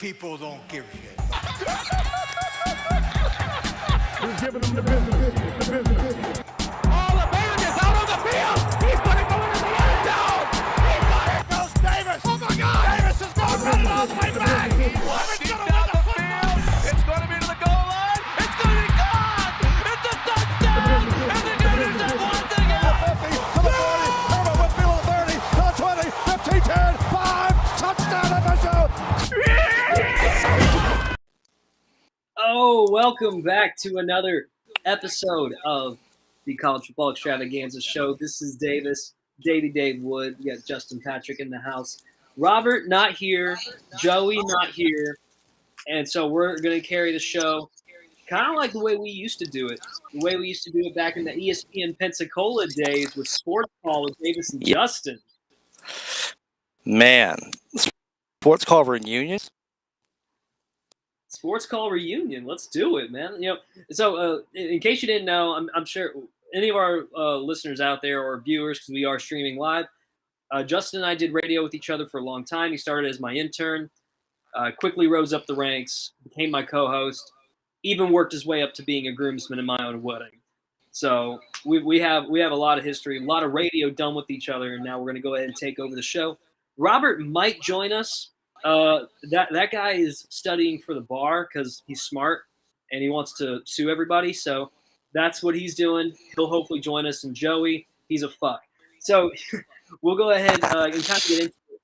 people don't give a shit. Who's giving them the business? Oh, the band is out on the field. He's going to go into the end zone. He's got it. Goes Davis. Oh, my God. Davis is going to run it all the way back. It's going to win the field. It's going to be to the goal line. It's going to be gone. It's a touchdown. And the Gators have won the game. To the 40, Herman Whitfield to the 30, to the 20, 15, 10, 5, touchdown FSU. Oh, welcome back to another episode of the College Football Extravaganza Show. This is Davis, Dave Wood. We got Justin Patrick in the house. Robert not here, Joey not here, and so we're going to carry the show kind of like the way we used to do it. The way we used to do it back in the ESPN Pensacola days with Sports Call with Davis and Justin. Man, Sports Call reunions? Sports Call reunion. Let's do it, man. So in case you didn't know, I'm sure any of our listeners out there or viewers, because we are streaming live, Justin and I did radio with each other for a long time. He started as my intern, quickly rose up the ranks, became my co-host, even worked his way up to being a groomsman in my own wedding. So we have a lot of history, a lot of radio done with each other, and now we're going to go ahead and take over the show. Robert might join us. That guy is studying for the bar because he's smart and he wants to sue everybody. So that's what he's doing. He'll hopefully join us. And Joey, he's a fuck. So we'll go ahead and kind of get into it.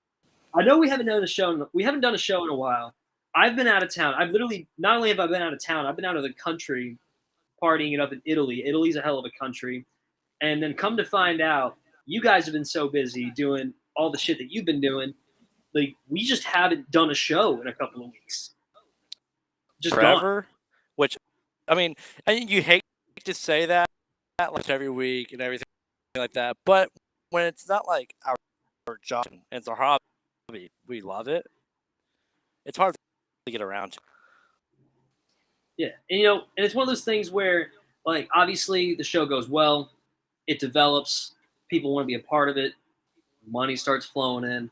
I know we haven't done a show. We haven't done a show in a while. I've been out of town. I've literally not only have I been out of town, I've been out of the country partying it up in Italy. Italy's a hell of a country. And then come to find out, you guys have been so busy doing all the shit that you've been doing. Like, we just haven't done a show in a couple of weeks. Just Forever? gone. Which, I mean, you hate to say that like every week and everything like that, but when it's not like our job and it's our hobby, we love it. It's hard to get around to. Yeah, and it's one of those things where, like, obviously the show goes well, it develops, people want to be a part of it, money starts flowing in.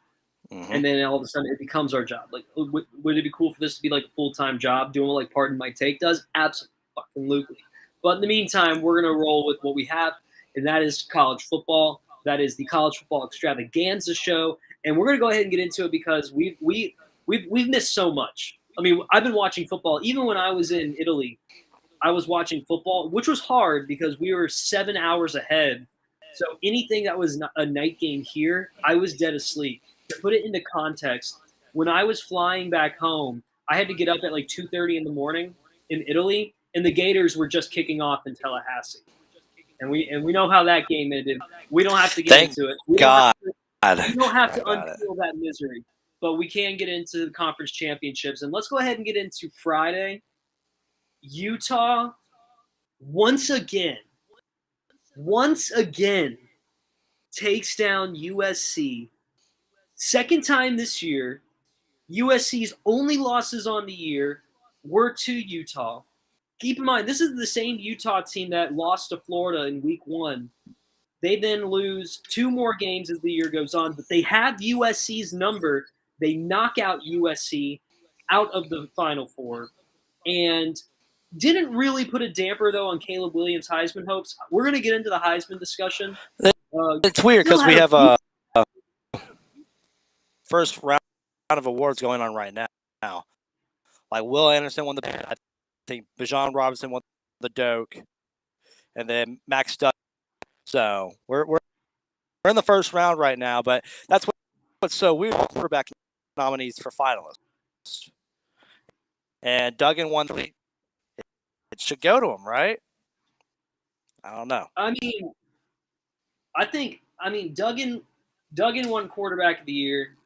Mm-hmm. And then all of a sudden it becomes our job. Like, would it be cool for this to be like a full-time job, doing what like Pardon My Take does? Absolutely. But in the meantime, we're going to roll with what we have, and that is college football. That is the College Football Extravaganza Show, and we're going to go ahead and get into it because we've missed so much. I mean, I've been watching football. Even when I was in Italy, I was watching football, which was hard because we were 7 hours ahead. So anything that was a night game here, I was dead asleep. To put it into context, when I was flying back home, I had to get up at like 2:30 in the morning in Italy, and the Gators were just kicking off in Tallahassee. And we know how that game ended. We don't have to get into it. We don't have to unfeel that misery. But we can get into the conference championships. And let's go ahead and get into Friday. Utah, once again, takes down USC. Second time this year, USC's only losses on the year were to Utah. Keep in mind, this is the same Utah team that lost to Florida in week 1. They then lose 2 more games as the year goes on, but they have USC's number. They knock out USC out of the Final Four and didn't really put a damper, though, on Caleb Williams' Heisman hopes. We're going to get into the Heisman discussion. It's weird because we have a first round of awards going on right now. Like Will Anderson won the, I think Bijan Robinson won the Doak, and then Max Duggan. So we're in the first round right now, but that's what's so weird. Quarterback nominees for finalists, and Duggan won. It should go to him, right? I don't know. I mean, Duggan won quarterback of the year.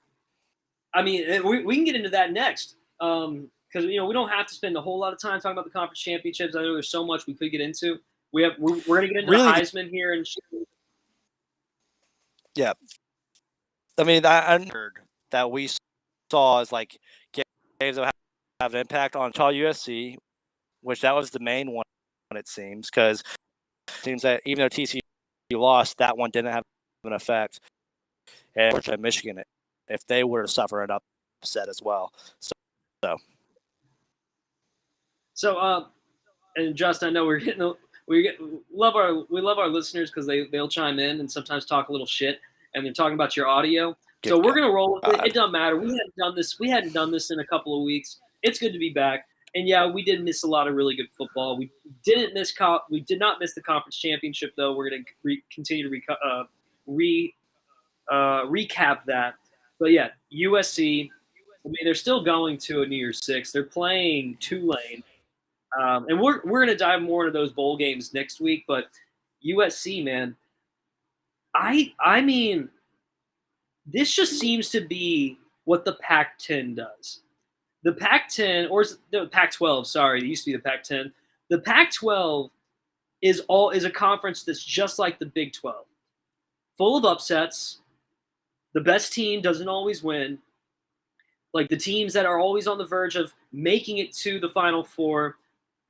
I mean, we can get into that next because we don't have to spend a whole lot of time talking about the conference championships. I know there's so much we could get into. We're going to get into the Heisman here and shit. Yeah, I mean, I heard that we saw as like games that have an impact on Utah USC, which that was the main one. It seems because it seems that even though TCU lost, that one didn't have an effect. And Michigan, if they were to suffer an upset as well. So, and Justin, I know we love our listeners because they'll chime in and sometimes talk a little shit, and they're talking about your audio. So we're gonna roll with it. It doesn't matter. We hadn't done this in a couple of weeks. It's good to be back. And yeah, we did miss a lot of really good football. We did not miss the conference championship though. We're gonna continue to recap that. But yeah, USC. I mean, they're still going to a New Year's Six. They're playing Tulane. And we're going to dive more into those bowl games next week. But USC, man, I mean, this just seems to be what the Pac-10 does. The Pac-10, or the Pac-12, sorry, it used to be the Pac-10. The Pac-12 is a conference that's just like the Big 12, full of upsets. The best team doesn't always win. Like the teams that are always on the verge of making it to the Final Four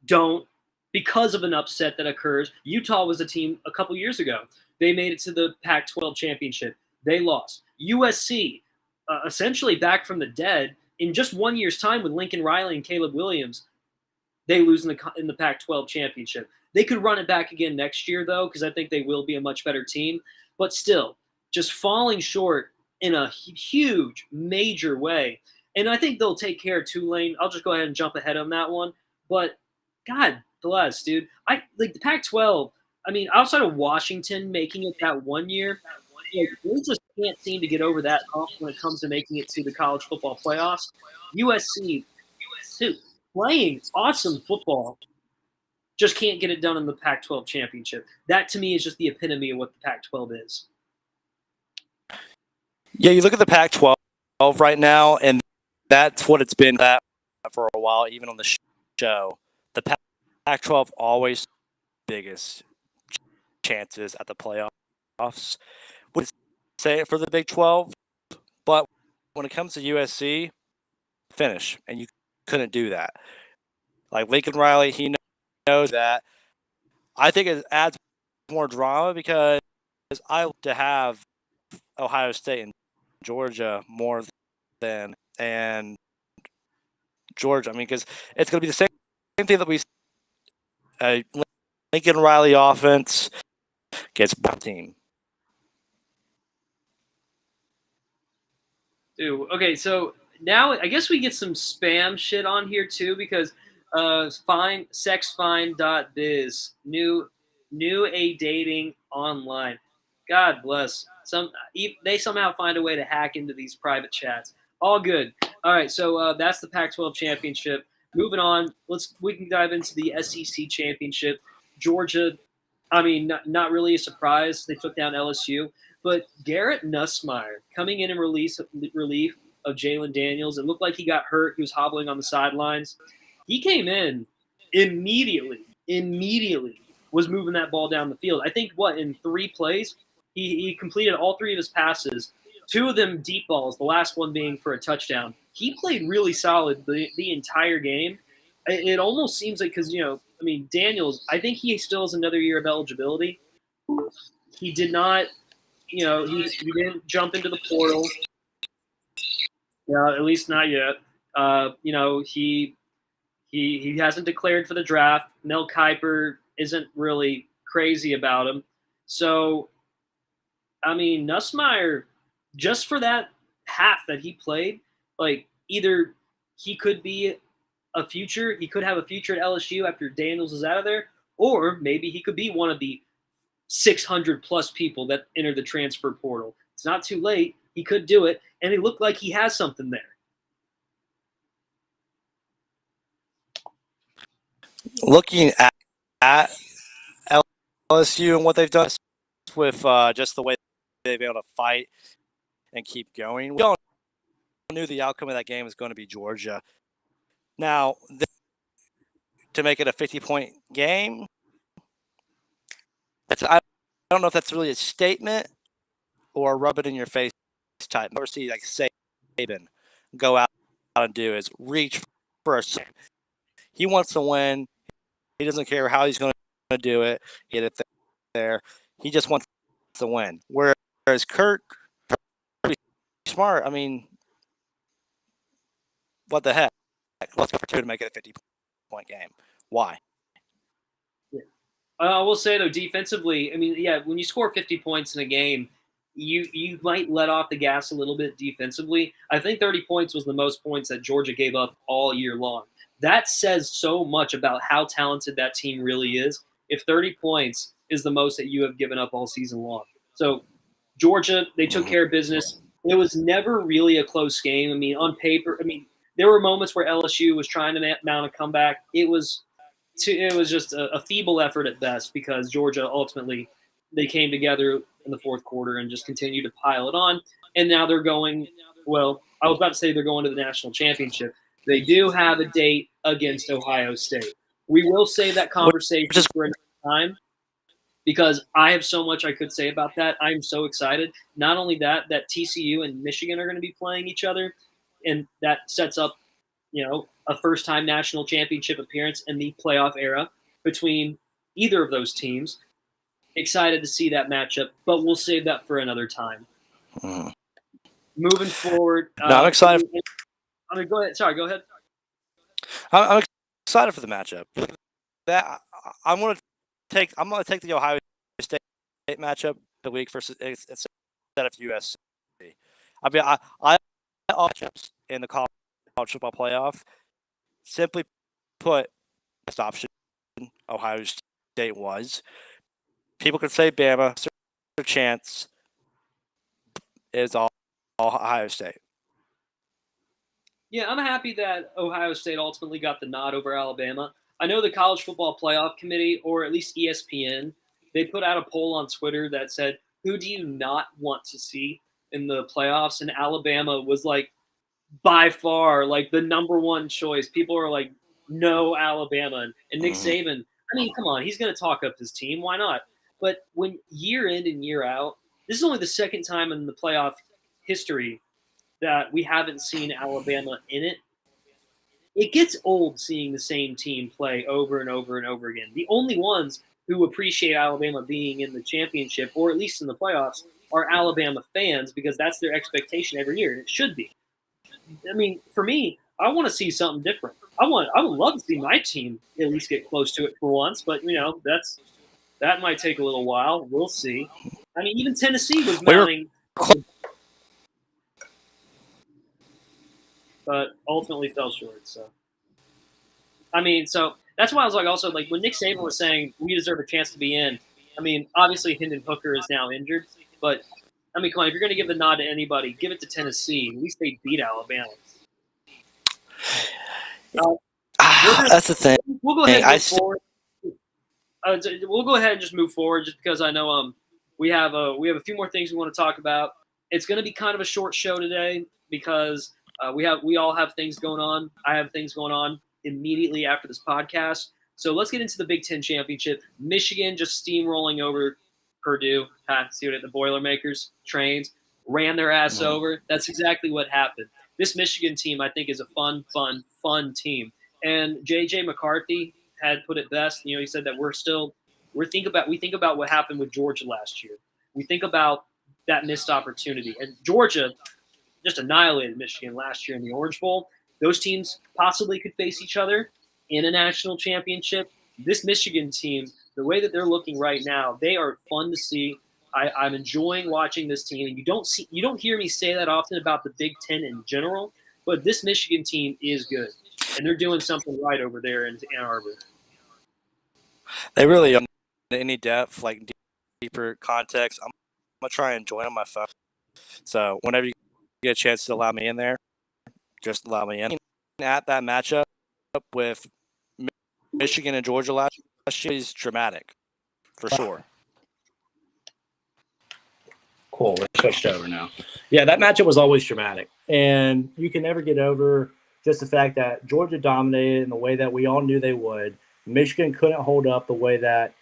don't, because of an upset that occurs. Utah was a team a couple years ago. They made it to the Pac-12 championship. They lost. USC, essentially back from the dead, in just 1 year's time with Lincoln Riley and Caleb Williams, they lose in the Pac-12 championship. They could run it back again next year, though, because I think they will be a much better team. But still, just falling short in a huge, major way. And I think they'll take care of Tulane. I'll just go ahead and jump ahead on that one. But God bless, dude. I like the Pac-12. I mean, outside of Washington making it that 1 year, like, we just can't seem to get over that hump when it comes to making it to the college football playoffs. USC, dude, playing awesome football, just can't get it done in the Pac-12 championship. That to me is just the epitome of what the Pac-12 is. Yeah, you look at the Pac-12 right now, and that's what it's been that for a while, even on the show. The Pac-12 always biggest chances at the playoffs. Would say it for the Big 12, but when it comes to USC, finish, and you couldn't do that. Like Lincoln Riley, he knows that. I think it adds more drama because I like to have Ohio State and Georgia more than and Georgia. I mean, because it's going to be the same thing that we Lincoln Riley offense gets both team. Dude, okay, so now I guess we get some spam shit on here too because sexfine.biz, new a dating online. God bless. They somehow find a way to hack into these private chats. All good. All right, so that's the Pac-12 championship. Moving on, we can dive into the SEC championship. Georgia, I mean, not really a surprise. They took down LSU. But Garrett Nussmeier coming in relief of Jalen Daniels. It looked like he got hurt. He was hobbling on the sidelines. He came in immediately was moving that ball down the field. I think, in 3 plays, he completed all 3 of his passes, 2 of them deep balls, the last one being for a touchdown. He played really solid the entire game. It almost seems like because, Daniels, I think he still has another year of eligibility. He did not – he didn't jump into the portal. At least not yet. He hasn't declared for the draft. Mel Kiper isn't really crazy about him. So, I mean, Nussmeier, just for that half that he played, like either he could be a future, he could have a future at LSU after Daniels is out of there, or maybe he could be one of the 600 plus people that enter the transfer portal. It's not too late. He could do it, and it looked like he has something there. Looking at LSU and what they've done with just the way they've been able to fight and keep going, we all knew the outcome of that game was going to be Georgia. Now, to make it a 50-point game, I don't know if that's really a statement or a rub it in your face type. Never see like Saban go out and do is reach for a. He wants to win. He doesn't care how he's going to do it. Get it there. He just wants to win. Whereas Kirk, pretty smart. I mean, what the heck? let's go for 2 to make it a 50-point game. Why? I will say, though, defensively, I mean, yeah, when you score 50 points in a game, you might let off the gas a little bit defensively. I think 30 points was the most points that Georgia gave up all year long. That says so much about how talented that team really is if 30 points is the most that you have given up all season long. So Georgia, they took care of business. It was never really a close game. I mean, on paper, there were moments where LSU was trying to mount a comeback. It was just a feeble effort at best because Georgia ultimately they came together in the fourth quarter and just continued to pile it on. And now they're going – well, I was about to say they're going to the national championship. They do have a date against Ohio State. We will save that conversation for another time because I have so much I could say about that. I'm so excited. Not only that TCU and Michigan are going to be playing each other, and that sets up a first-time national championship appearance in the playoff era between either of those teams. Excited to see that matchup, but we'll save that for another time. Moving forward. No, I'm excited. Go ahead. Sorry, go ahead. I'm excited for the matchup. I'm going to take the Ohio State matchup the week versus instead of USC. I mean, I matchups in the college football playoff. Simply put, best option Ohio State was. People could say Bama. Their chance is all Ohio State. Yeah, I'm happy that Ohio State ultimately got the nod over Alabama. I know the College Football Playoff Committee, or at least ESPN, they put out a poll on Twitter that said, who do you not want to see in the playoffs? And Alabama was like, by far, like the number one choice. People are like, no, Alabama. And Nick Saban, I mean, come on, he's going to talk up his team. Why not? But when year in and year out, this is only the second time in the playoff history that we haven't seen Alabama in it. It gets old seeing the same team play over and over and over again. The only ones who appreciate Alabama being in the championship, or at least in the playoffs, are Alabama fans because that's their expectation every year, and it should be. I mean, for me, I want to see something different. I would love to see my team at least get close to it for once, but that might take a little while. We'll see. I mean, even Tennessee was mounting, but ultimately fell short. So, I mean, that's why I was like, also like when Nick Saban was saying we deserve a chance to be in. I mean, obviously Hendon Hooker is now injured, but I mean, come on, if you're going to give the nod to anybody, give it to Tennessee. At least they beat Alabama. That's the thing. We'll go ahead and move forward. We'll go ahead and just move forward, just because I know we have a few more things we want to talk about. It's going to be kind of a short show today because we all have things going on. I have things going on immediately after this podcast. So let's get into the Big Ten championship. Michigan just steamrolling over Purdue. See what the Boilermakers trains ran their ass over. That's exactly what happened. This Michigan team, I think, is a fun team. And J.J. McCarthy had put it best. He said that we think about what happened with Georgia last year. We think about that missed opportunity. And Georgia just annihilated Michigan last year in the Orange Bowl. Those teams possibly could face each other in a national championship. This Michigan team, the way that they're looking right now, they are fun to see. I'm enjoying watching this team. And you don't hear me say that often about the Big Ten in general, but this Michigan team is good, and they're doing something right over there in Ann Arbor. They really are. Any depth, like deeper context, I'm gonna try and join on my phone. So whenever you get a chance to allow me in there, just allow me in. At that matchup with Michigan and Georgia last year is dramatic, for sure. Cool. We're switched over now. Yeah, that matchup was always dramatic. And you can never get over just the fact that Georgia dominated in the way that we all knew they would. Michigan couldn't hold up the way that,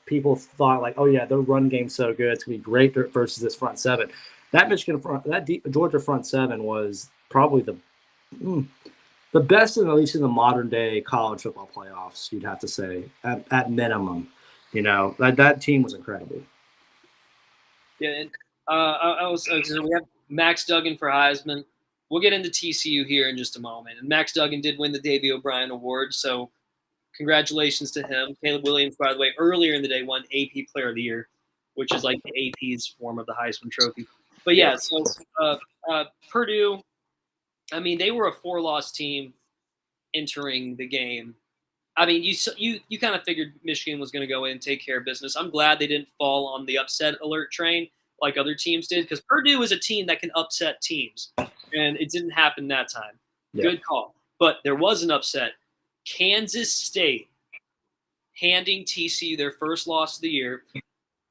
people thought like, oh, yeah, their run game's so good. It's going to be great versus this front seven. That Georgia front seven was probably the best, at least in the modern day college football playoffs, you'd have to say, at minimum. That team was incredible. Yeah, and we have Max Duggan for Heisman. we'll get into TCU here in just a moment. And Max Duggan did win the Davey O'Brien Award, so congratulations to him. Caleb Williams, by the way, earlier in the day won AP Player of the Year, which is like the AP's form of the Heisman Trophy. But yeah, so Purdue, I mean, they were a 4-loss team entering the game. I mean, you kind of figured Michigan was going to go in and take care of business. I'm glad they didn't fall on the upset alert train like other teams did, because Purdue is a team that can upset teams, and it didn't happen that time. Yeah. Good call. But there was an upset. Kansas State handing TCU their first loss of the year.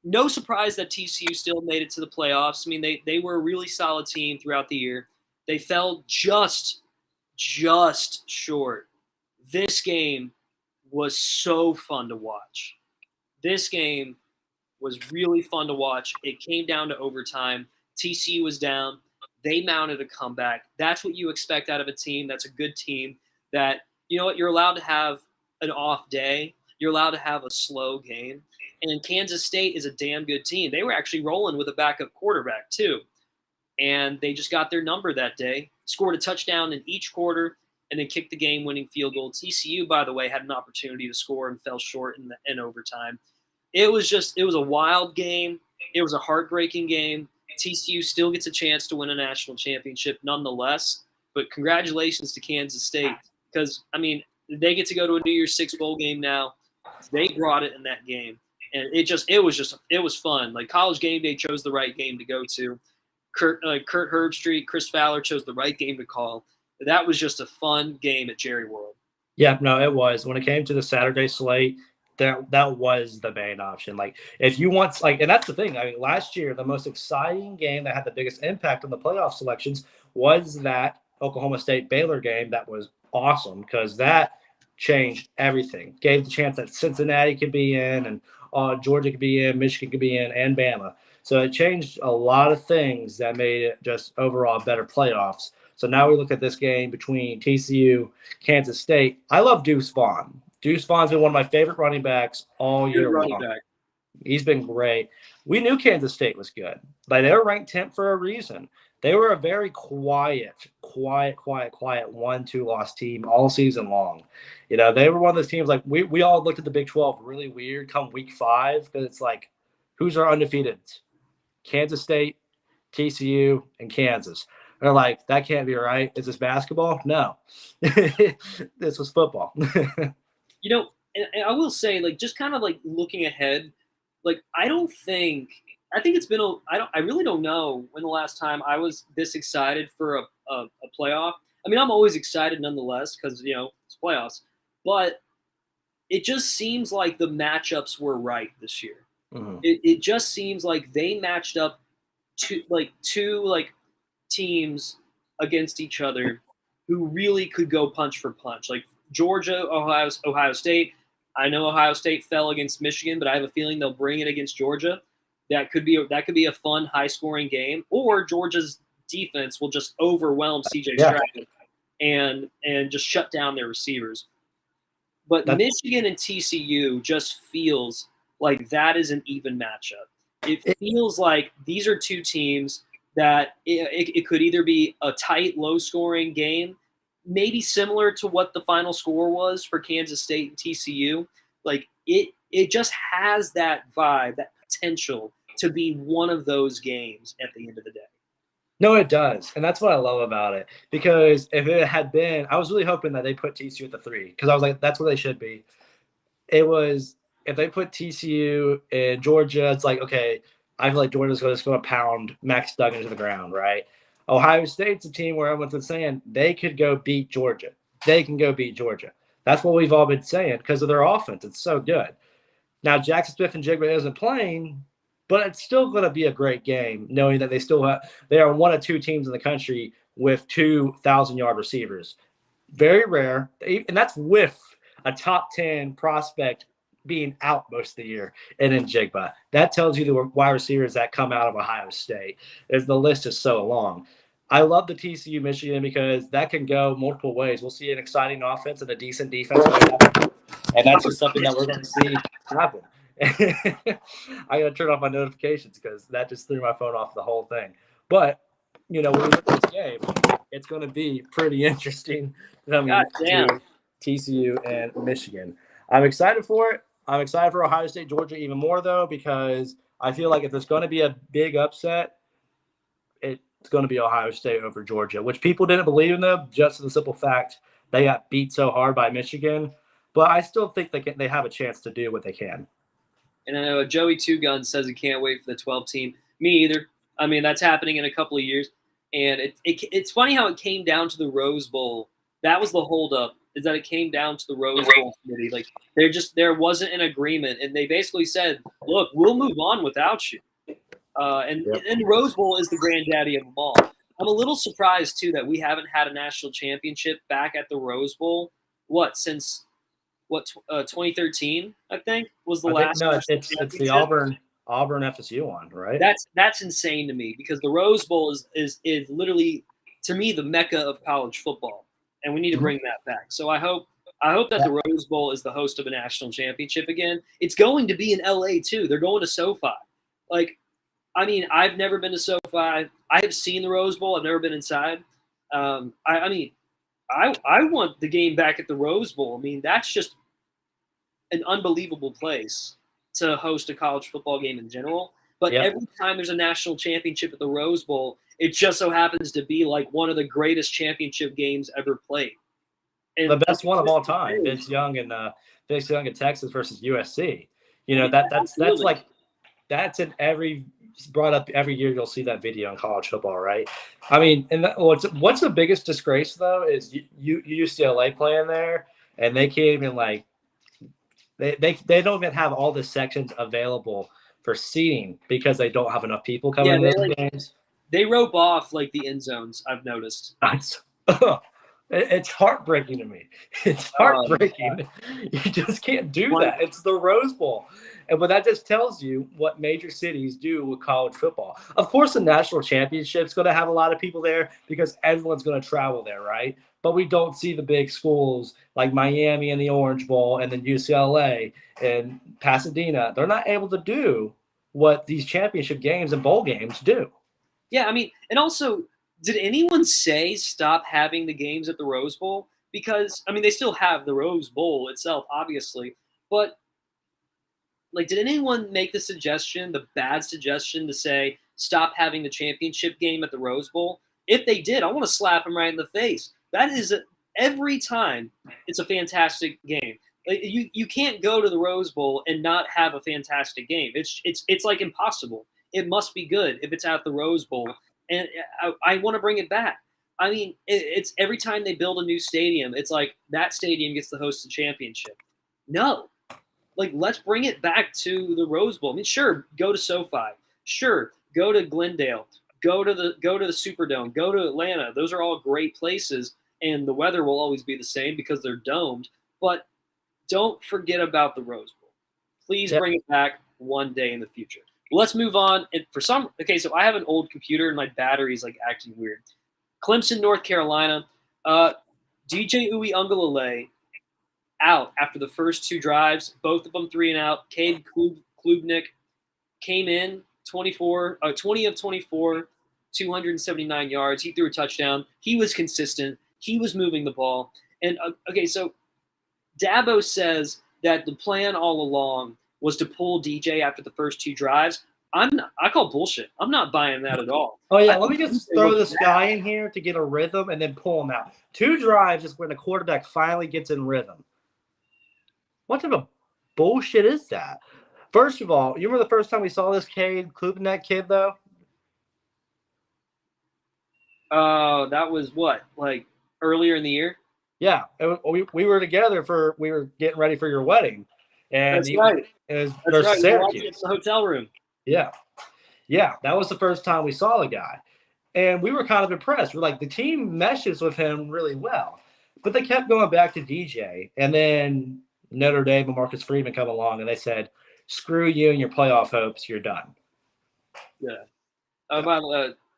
No surprise that TCU still made it to the playoffs. I mean, they were a really solid team throughout the year. They fell just short. This game was so fun to watch. This game was really fun to watch. It came down to overtime. TCU was down. They mounted a comeback. That's what you expect out of a team that's a good team, that, you know what, you're allowed to have an off day. You're allowed to have a slow game. And Kansas State is a damn good team. They were actually rolling with a backup quarterback too. And they just got their number that day, scored a touchdown in each quarter, and then kicked the game-winning field goal. TCU, by the way, had an opportunity to score and fell short in overtime. It was a wild game. It was a heartbreaking game. TCU still gets a chance to win a national championship nonetheless. But congratulations to Kansas State, because, I mean, they get to go to a New Year's Six bowl game now. They brought it in that game. And it was fun. Like, College Game Day chose the right game to go to. Kurt Herbstreit, Chris Fowler chose the right game to call. That was just a fun game at Jerry World. Yeah, no, it was. When it came to the Saturday slate, that was the main option. Like, if you want, like, and that's the thing. I mean, last year, the most exciting game that had the biggest impact on the playoff selections was that Oklahoma State Baylor game. That was awesome because that changed everything. Gave the chance that Cincinnati could be in, and Georgia could be in, Michigan could be in, and Bama. So it changed a lot of things that made it just overall better playoffs. So now we look at this game between TCU, Kansas State. I love Deuce Vaughn. Deuce Vaughn's been one of my favorite running backs all year long. He's been great. We knew Kansas State was good. Like, they were ranked 10th for a reason. They were a very quiet 1-2 loss team all season long. You know, they were one of those teams, like, we all looked at the Big 12 really weird come week 5, because it's like, who's our undefeated? Kansas State, TCU, and Kansas. They're like, that can't be right. Is this basketball? No. This was football. You know, and I will say, like, just kind of like looking ahead, like, I think it's been I really don't know when the last time I was this excited for a playoff. I mean, I'm always excited nonetheless because, you know, it's playoffs. But it just seems like the matchups were right this year. Mm-hmm. It just seems like they matched up two teams against each other who really could go punch for punch. Like Georgia, Ohio State. I know Ohio State fell against Michigan, but I have a feeling they'll bring it against Georgia. That could be a fun, high-scoring game. Or Georgia's defense will just overwhelm C.J. Stroud and just shut down their receivers. But Michigan and TCU just feels like that is an even matchup. It feels like these are two teams that it could either be a tight, low-scoring game, maybe similar to what the final score was for Kansas State and TCU. Like, it just has that vibe, that potential to be one of those games at the end of the day. No, it does. And that's what I love about it. Because if it had been, I was really hoping that they put TCU at the 3. Because I was like, that's where they should be. It was, if they put TCU in Georgia, it's like, okay, I feel like Georgia's going to pound Max Duggan to the ground, right? Ohio State's a team where everyone's been saying they could go beat Georgia. They can go beat Georgia. That's what we've all been saying because of their offense. It's so good. Now, Jackson Smith-Njigba isn't playing, but it's still going to be a great game, knowing that they are one of 2 teams in the country with 2,000-yard receivers. Very rare, and that's with a top 10 prospect being out most of the year and in Njigba. That tells you the wide receivers that come out of Ohio State. The list is so long. I love the TCU Michigan because that can go multiple ways. We'll see an exciting offense and a decent defense. And that's just something that we're going to see happen. I got to turn off my notifications because that just threw my phone off the whole thing. But, you know, when we look at this game, it's going to be pretty interesting coming God damn. to TCU and Michigan. I'm excited for it. I'm excited for Ohio State, Georgia even more, though, because I feel like if there's going to be a big upset, it's going to be Ohio State over Georgia, which people didn't believe in them just for the simple fact they got beat so hard by Michigan. But I still think they have a chance to do what they can. And I know Joey Two Guns says he can't wait for the 12 team. Me either. I mean, that's happening in a couple of years. And it's funny how it came down to the Rose Bowl. That was the holdup, is that it came down to the Rose Bowl committee. Like, there wasn't an agreement. And they basically said, look, we'll move on without you. And the Rose Bowl is the granddaddy of them all. I'm a little surprised, too, that we haven't had a national championship back at the Rose Bowl. Since 2013, I think, was the last. No, it's the Auburn FSU one, right? That's insane to me, because the Rose Bowl is literally, to me, the mecca of college football, and we need to bring that back. So I hope that the Rose Bowl is the host of a national championship again. It's going to be in LA too. They're going to SoFi. Like, I mean, I've never been to SoFi. I have seen the Rose Bowl. I've never been inside. I want the game back at the Rose Bowl. I mean, that's just an unbelievable place to host a college football game in general. But every time there's a national championship at the Rose Bowl, it just so happens to be like one of the greatest championship games ever played. And the best one of all time. Vince Young in Texas versus USC. You know, that's in every brought up every year. You'll see that video in college football, right? I mean, and what's the biggest disgrace though is UCLA playing there, and they can't even like they don't even have all the sections available for seating because they don't have enough people coming to those games. They rope off like the end zones, I've noticed. It's heartbreaking to me. It's heartbreaking. You just can't do that. It's the Rose Bowl. But that just tells you what major cities do with college football. Of course, the national championship's going to have a lot of people there because everyone's going to travel there, right? But we don't see the big schools like Miami and the Orange Bowl and then UCLA and Pasadena. They're not able to do what these championship games and bowl games do. Yeah, I mean, and also, did anyone say stop having the games at the Rose Bowl? Because, I mean, they still have the Rose Bowl itself, obviously. But, like, did anyone make the bad suggestion to say stop having the championship game at the Rose Bowl? If they did, I want to slap them right in the face. That is every time it's a fantastic game. You can't go to the Rose Bowl and not have a fantastic game. It's like impossible. It must be good if it's at the Rose Bowl. And I want to bring it back. I mean, it's every time they build a new stadium, it's like that stadium gets to host the championship. No. Like, let's bring it back to the Rose Bowl. I mean, sure, go to SoFi. Sure, go to Glendale. Go to the Superdome. Go to Atlanta. Those are all great places, and the weather will always be the same because they're domed. But don't forget about the Rose Bowl. Please bring it back one day in the future. Let's move on. And so I have an old computer and my battery's like acting weird. Clemson, North Carolina. DJ Uiagalelei out after the first two drives, both of them 3 and out. Cade Klubnik came in 20 of 24, 279 yards. He threw a touchdown. He was consistent. He was moving the ball. And so Dabo says that the plan all along was to pull DJ after the first two drives. I call bullshit. I'm not buying that at all. Oh, yeah, let me just throw this guy in here to get a rhythm and then pull him out. 2 drives is when the quarterback finally gets in rhythm. What type of bullshit is that? First of all, you remember the first time we saw this Cade Klubnik kid, though? That was what? Like earlier in the year? Yeah. We were together we were getting ready for your wedding. And That's right. That's right. Syracuse. It's the hotel room. Yeah. Yeah, that was the first time we saw the guy. And we were kind of impressed. We're like, the team meshes with him really well. But they kept going back to DJ. And then Notre Dame and Marcus Freeman come along, and they said, screw you and your playoff hopes, you're done. Yeah.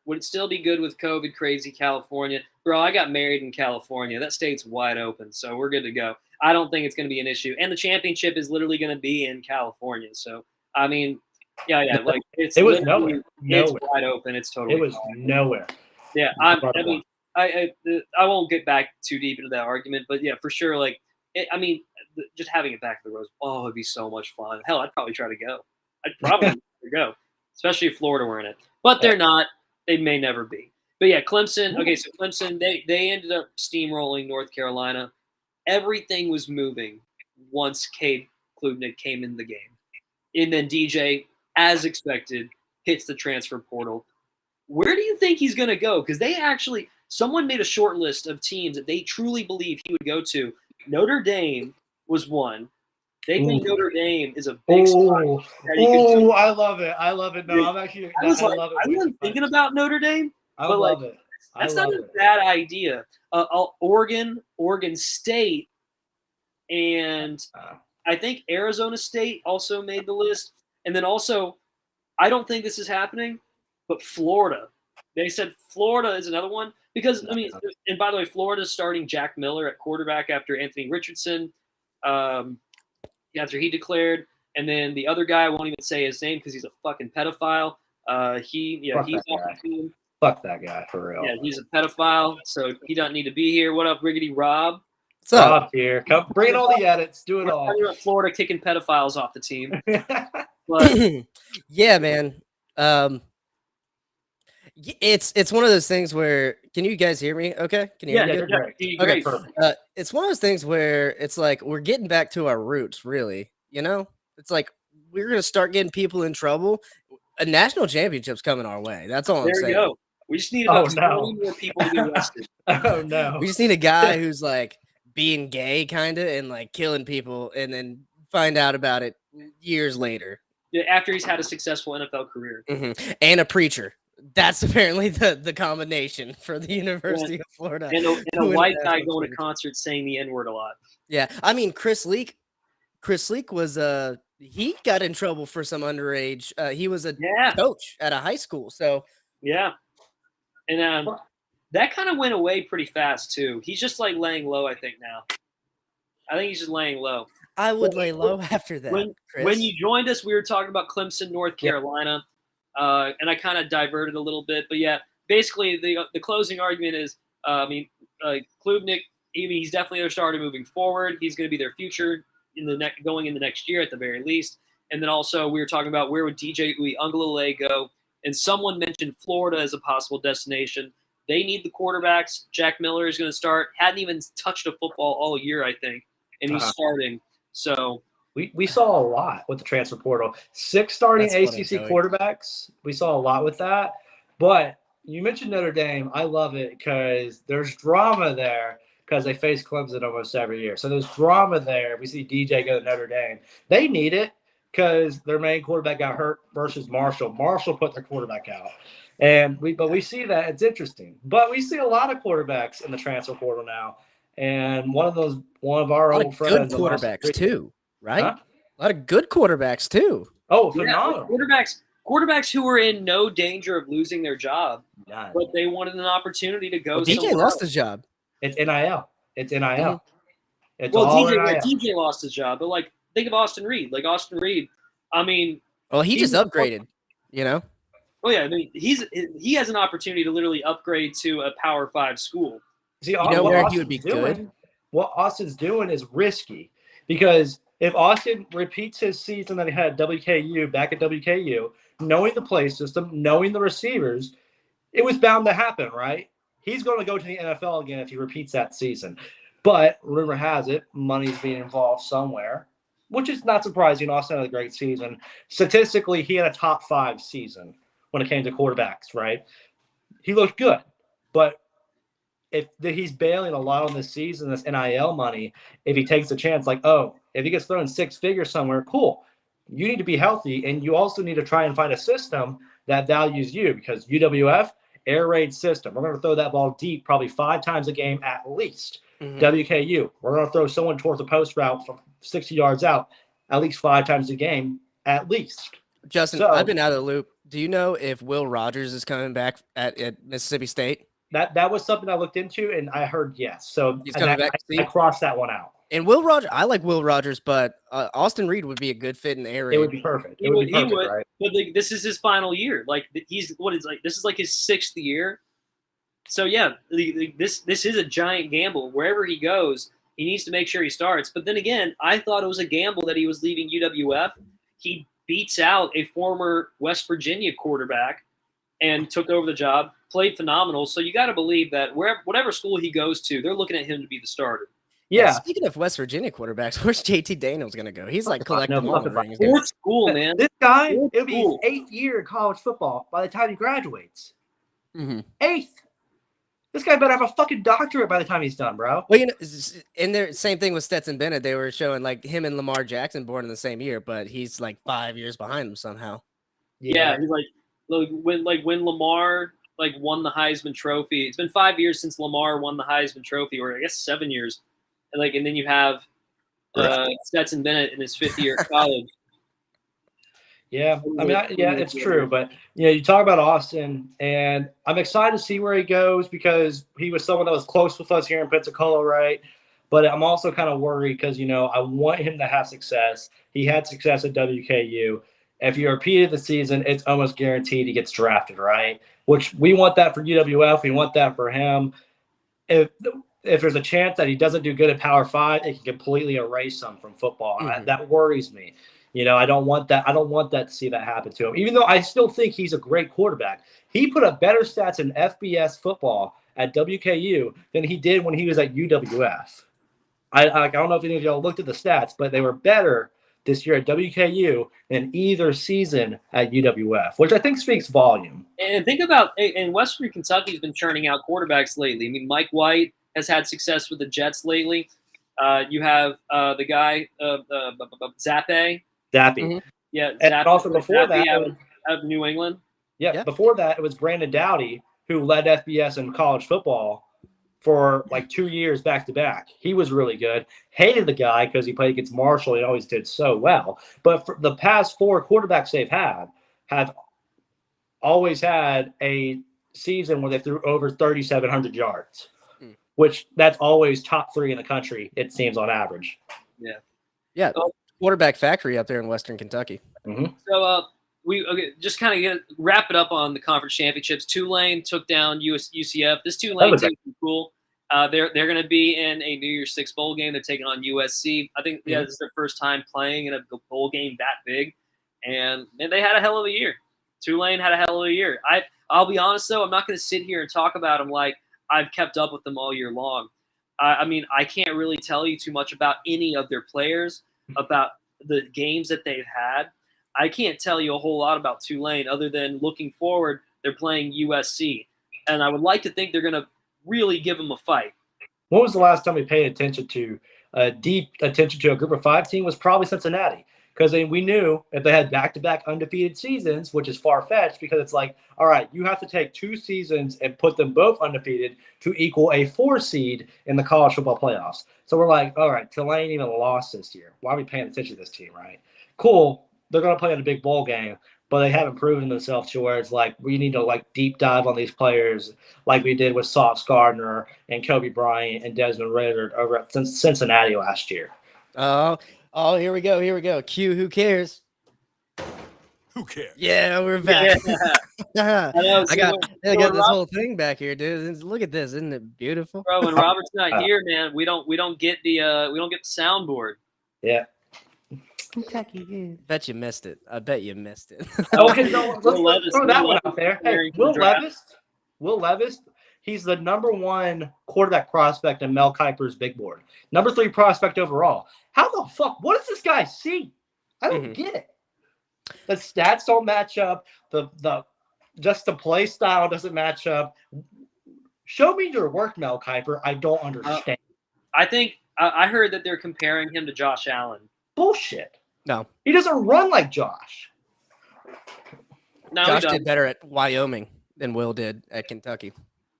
Would it still be good with COVID crazy California? Bro, I got married in California. That state's wide open, so we're good to go. I don't think it's going to be an issue. And the championship is literally going to be in California. So, I mean, yeah. Like, it was nowhere. It's wide open. It's totally It was nowhere. Yeah, I mean, I won't get back too deep into that argument, but yeah, for sure. Like, just having it back to the Rose Bowl, it'd be so much fun. Hell, I'd probably try to go. I'd probably try to go, especially if Florida were in it. But they're not. They may never be. But yeah, Clemson. Okay, so Clemson, they ended up steamrolling North Carolina. Everything was moving once Cade Klubnik came in the game. And then DJ, as expected, hits the transfer portal. Where do you think he's going to go? Because someone made a short list of teams that they truly believe he would go to. Notre Dame was one. They think Notre Dame is a big spot. I love it. I love it. No, I'm actually. I wasn't thinking about Notre Dame. I love it. That's not a bad idea. Oregon State, and I think Arizona State also made the list. And then also, I don't think this is happening, but Florida. They said Florida is another one because, and by the way, Florida's starting Jack Miller at quarterback after Anthony Richardson, after he declared. And then the other guy, I won't even say his name because he's a fucking pedophile. He's off the team. Fuck that guy, for real. Yeah, he's a pedophile, so he doesn't need to be here. What up, Riggedy Rob? What's up? Rob here. Come bring all the edits. Do it all. Florida kicking pedophiles off the team. But, yeah, man. It's one of those things where, can you guys hear me? Okay, can you hear me? Great. Okay, Perfect. it's one of those things where it's like we're getting back to our roots, really. You know, it's like we're gonna start getting people in trouble. A national championship's coming our way. That's all I'm saying. There you go. We just need about 20 more people to be arrested. Oh no. We just need a guy who's like being gay, kind of, and like killing people, and then find out about it years later. Yeah, after he's had a successful NFL career. Mm-hmm. And a preacher. That's apparently the combination for the University of Florida. And a white guy going to concerts saying the N-word a lot. Yeah. I mean, Chris Leak was he got in trouble for some underage. He was a coach at a high school. So yeah. And that kind of went away pretty fast too. He's just like laying low, I think now. I think he's just laying low. I would lay low after that. When you joined us, we were talking about Clemson, North Carolina. And I kind of diverted a little bit, but yeah, basically the closing argument is, Klubnik, he's definitely their starter moving forward. He's going to be their future going in the next year at the very least. And then also we were talking about where would DJ Uiagalelei go, and someone mentioned Florida as a possible destination. They need the quarterbacks. Jack Miller is going to start. Hadn't even touched a football all year, I think, and he's starting. So. We saw a lot with the transfer portal. 6 starting ACC quarterbacks. We saw a lot with that. But you mentioned Notre Dame. I love it because there's drama there because they face Clemson almost every year. So there's drama there. We see DJ go to Notre Dame. They need it because their main quarterback got hurt versus Marshall. Marshall put their quarterback out. And we see that. It's interesting. But we see a lot of quarterbacks in the transfer portal now. And one of our old friends. Good quarterbacks too. Right? Huh? A lot of good quarterbacks too. Oh, phenomenal. Yeah, quarterbacks who were in no danger of losing their job, but they wanted an opportunity to go DJ lost his job. It's NIL. It's NIL. Mm-hmm. It's all NIL. DJ lost his job, but like think of Austin Reed. Like Austin Reed, he just upgraded, you know? Oh yeah, he has an opportunity to literally upgrade to a Power 5 school. See, where he would be good? What Austin's doing is risky because if Austin repeats his season that he had at WKU, back at WKU, knowing the play system, knowing the receivers, it was bound to happen, right? He's going to go to the NFL again if he repeats that season. But rumor has it, money's being involved somewhere, which is not surprising. Austin had a great season. Statistically, he had a top 5 season when it came to quarterbacks, right? He looked good. But if he's bailing a lot on this season, this NIL money, if he takes a chance, if he gets thrown 6 figures somewhere, cool. You need to be healthy, and you also need to try and find a system that values you because UWF, air raid system. We're going to throw that ball deep probably 5 times a game at least. Mm-hmm. WKU, we're going to throw someone towards the post route from 60 yards out at least 5 times a game at least. Justin, I've been out of the loop. Do you know if Will Rogers is coming back at Mississippi State? That was something I looked into, and I heard yes. So he's coming back. I crossed that one out. And Will Rogers, I like Will Rogers, but Austin Reed would be a good fit in the air raid. It would be perfect. He would. Right? But this is his final year. This is like his 6th year. So yeah, this is a giant gamble. Wherever he goes, he needs to make sure he starts. But then again, I thought it was a gamble that he was leaving UWF. He beats out a former West Virginia quarterback and took over the job, played phenomenal. So you got to believe that whatever school he goes to, they're looking at him to be the starter. Yeah. Yeah. Speaking of West Virginia quarterbacks, where's JT Daniels going to go? He's like collecting all the rings. Fourth school, man. This guy, Fourth it'll be his school. 8th year in college football by the time he graduates. Mm-hmm. 8th. This guy better have a fucking doctorate by the time he's done, bro. Well, and there, same thing with Stetson Bennett. They were showing like him and Lamar Jackson born in the same year, but he's like 5 years behind him somehow. Yeah, he's when Lamar won the Heisman Trophy. It's been 5 years since Lamar won the Heisman Trophy, or I guess 7 years. And then you have Stetson Bennett in his 5th year of college. Yeah, I mean, it's true. But, you talk about Austin, and I'm excited to see where he goes because he was someone that was close with us here in Pensacola, right? But I'm also kind of worried because, I want him to have success. He had success at WKU. If you repeated the season, it's almost guaranteed he gets drafted, right? Which we want that for UWF. We want that for him. If there's a chance that he doesn't do good at Power 5, it can completely erase him from football. And that worries me. I don't want that. I don't want that to see that happen to him, even though I still think he's a great quarterback. He put up better stats in FBS football at WKU than he did when he was at UWF. I don't know if any of y'all looked at the stats, but they were better this year at WKU than either season at UWF, which I think speaks volume. And think about, and Western Kentucky's been churning out quarterbacks lately. I mean, Mike White has had success with the Jets lately. You have the guy, Zappe. Zappe. Yeah, and Zappe, also before Zappe that, out of New England. Yeah, before that, it was Brandon Doughty who led FBS in college football for like 2 years back to back. He was really good. Hated the guy because he played against Marshall. He always did so well. But for the past 4 quarterbacks they've had have always had a season where they threw over 3,700 yards, which that's always top 3 in the country, it seems, on average. Yeah. Quarterback factory up there in Western Kentucky. Mm-hmm. So just kind of wrap it up on the conference championships. Tulane took down UCF. This Tulane team is cool. They're going to be in a New Year's Six bowl game. They're taking on USC. I think this is their first time playing in a bowl game that big, and they had a hell of a year. Tulane had a hell of a year. I'll be honest though, I'm not going to sit here and talk about them like I've kept up with them all year long. I mean, I can't really tell you too much about any of their players, about the games that they've had. I can't tell you a whole lot about Tulane other than looking forward, they're playing USC. And I would like to think they're going to really give them a fight. When was the last time we paid attention to deep attention to a group of 5 team? Was probably Cincinnati. Because we knew if they had back-to-back undefeated seasons, which is far-fetched because it's like, all right, you have to take 2 seasons and put them both undefeated to equal a 4 seed in the college football playoffs. So we're like, all right, Tulane even lost this year. Why are we paying attention to this team, right? Cool. They're going to play in a big bowl game, but they haven't proven themselves to where it's like we need to deep dive on these players like we did with Sauce Gardner and Kobe Bryant and Desmond Ridder over at Cincinnati last year. Oh, here we go. Q, who cares? Who cares? Yeah, we're back. Yeah. I got this whole thing back here, dude. Look at this, isn't it beautiful? Bro, when Robert's not here, man, we don't get the soundboard. Yeah. Kentucky. Bet you missed it. I bet you missed it. Okay, no, let's throw that one out there. Hey, Will Levis, he's the number 1 quarterback prospect in Mel Kiper's big board. Number 3 prospect overall. How the fuck? What does this guy see? I don't get it. The stats don't match up. Just the play style doesn't match up. Show me your work, Mel Kiper. I don't understand. I think I heard that they're comparing him to Josh Allen. Bullshit. No. He doesn't run like Josh. No, Josh did better at Wyoming than Will did at Kentucky.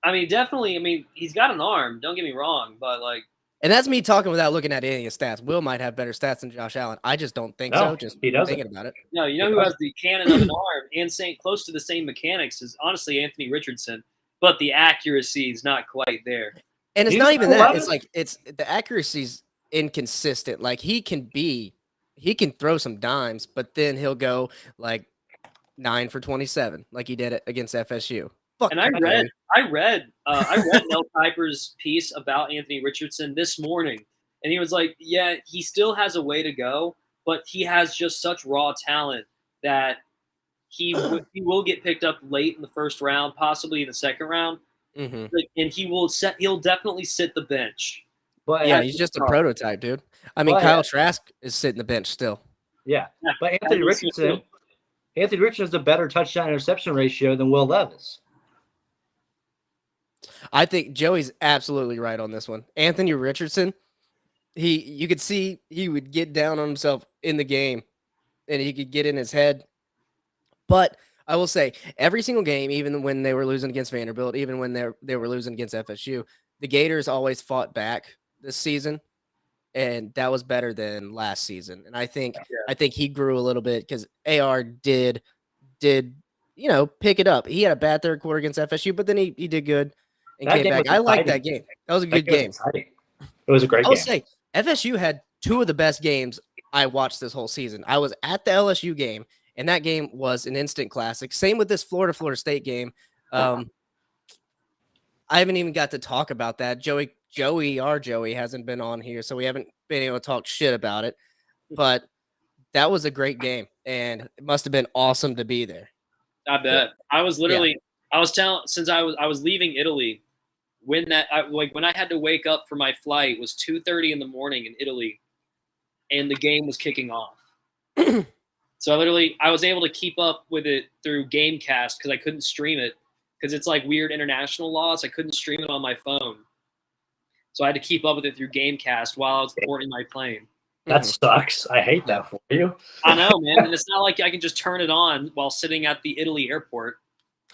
I mean, definitely. I mean, he's got an arm. Don't get me wrong, but and that's me talking without looking at any of his stats. Will might have better stats than Josh Allen. I just don't think so. Just he doesn't. thinking about it. No, you know who has the cannon of an arm and close to the same mechanics is honestly Anthony Richardson, but the accuracy is not quite there. And it's not even that. It's like the accuracy's inconsistent. Like he can throw some dimes, but then he'll go like 9 for 27, like he did it against FSU. Fuck And I Joey. read Mel Kiper's piece about Anthony Richardson this morning, and he was like, "Yeah, he still has a way to go, but he has just such raw talent that he will get picked up late in the first round, possibly in the second round, Mhm. and he'll definitely sit the bench." But Yeah, As he's a just a starter. prototype, dude. I mean, But- Kyle Trask is sitting the bench still. yeah. Yeah, But I Anthony think so, Richardson too. has a better touchdown interception ratio than Will Levis. I think Joey's absolutely right on this one. Anthony Richardson, you could see he would get down on himself in the game and he could get in his head. But I will say, every single game, even when they were losing against Vanderbilt, even when they were losing against FSU, the Gators always fought back this season, and that was better than last season. And I think he grew a little bit because AR did pick it up. He had a bad third quarter against FSU, but then he did good and That came game back. was I liked that exciting. game. That was a That good game was game. exciting. It was a great I will game. say FSU had two of the best games I watched this whole season. I was at the LSU game, and that game was an instant classic. Same with this Florida State game. I haven't even got to talk about that. Joey hasn't been on here, so we haven't been able to talk shit about it. But that was a great game, and it must have been awesome to be there. I bet. I was literally since I was leaving Italy when when I had to wake up for my flight was 2:30 in the morning in Italy, and the game was kicking off. So I was able to keep up with it through Gamecast because I couldn't stream it because it's like weird international laws. I couldn't stream it on my phone, so I had to keep up with it through Gamecast while I was boarding my plane. That sucks. I hate that for you. I know, man, and it's not like I can just turn it on while sitting at the Italy airport.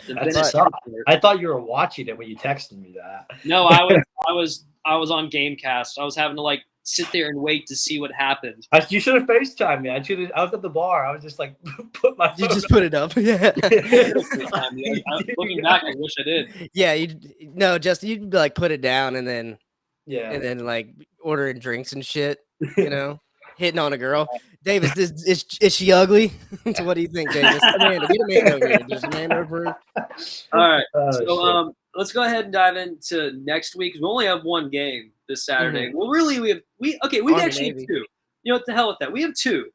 That sucks. I thought you were watching it when you texted me that. No, I was on Gamecast. I was having to like sit there and wait to see what happened. You should have FaceTimed me. I was at the bar. I was just like, put my. You just put it up, yeah. Looking back, I wish I did. Yeah, you'd like put it down and then like ordering drinks and shit. Hitting on a girl. Davis, is she ugly? So what do you think, Davis? Amanda, get Amanda over here. Does Amanda approve? All right. So let's go ahead and dive into next week. We only have one game this Saturday. Mm-hmm. Well, really, we actually have two. You know what the hell with that? We have two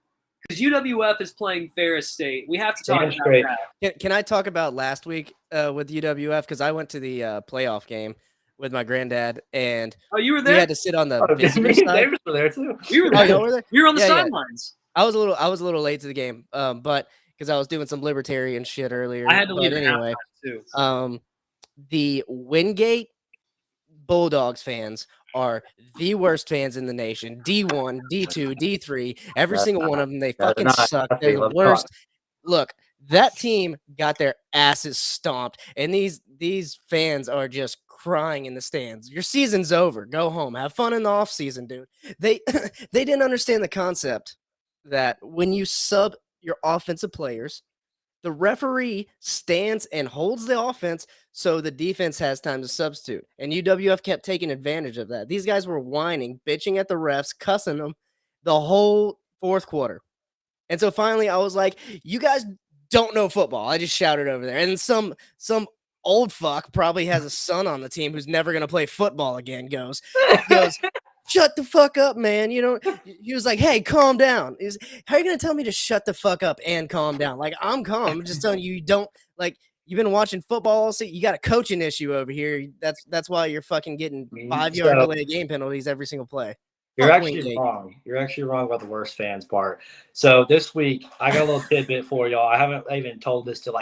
because UWF is playing Ferris State. We have to talk about that. Can I talk about last week with UWF? Because I went to the playoff game with my granddad, and you were there. We had to sit on the visitor side. Davis were there too. You were there. Were there? You were on the sidelines. I was a little late to the game, but because I was doing some libertarian shit earlier. I had to leave anyway. Too. The Wingate Bulldogs fans are the worst fans in the nation. D1, D2, D3, every single one of them. They fucking suck. They're the worst. Look, that team got their asses stomped, and these fans are just crying in the stands. Your season's over. Go home. Have fun in the off season, dude. They didn't understand the concept that when you sub your offensive players, the referee stands and holds the offense so the defense has time to substitute. And UWF kept taking advantage of that. These guys were whining, bitching at the refs, cussing them the whole fourth quarter. And so finally I was like, you guys don't know football. I just shouted over there. And some old fuck probably has a son on the team who's never going to play football again goes, shut the fuck up, man. He was like, hey, calm down. How are you going to tell me to shut the fuck up and calm down? Like, I'm calm. I'm just telling you, you've been watching football all season. You got a coaching issue over here. That's why you're fucking getting 5-yard delay game penalties every single play. You're actually wrong. You're actually wrong about the worst fans part. So this week, I got a little tidbit for y'all. I haven't even told this to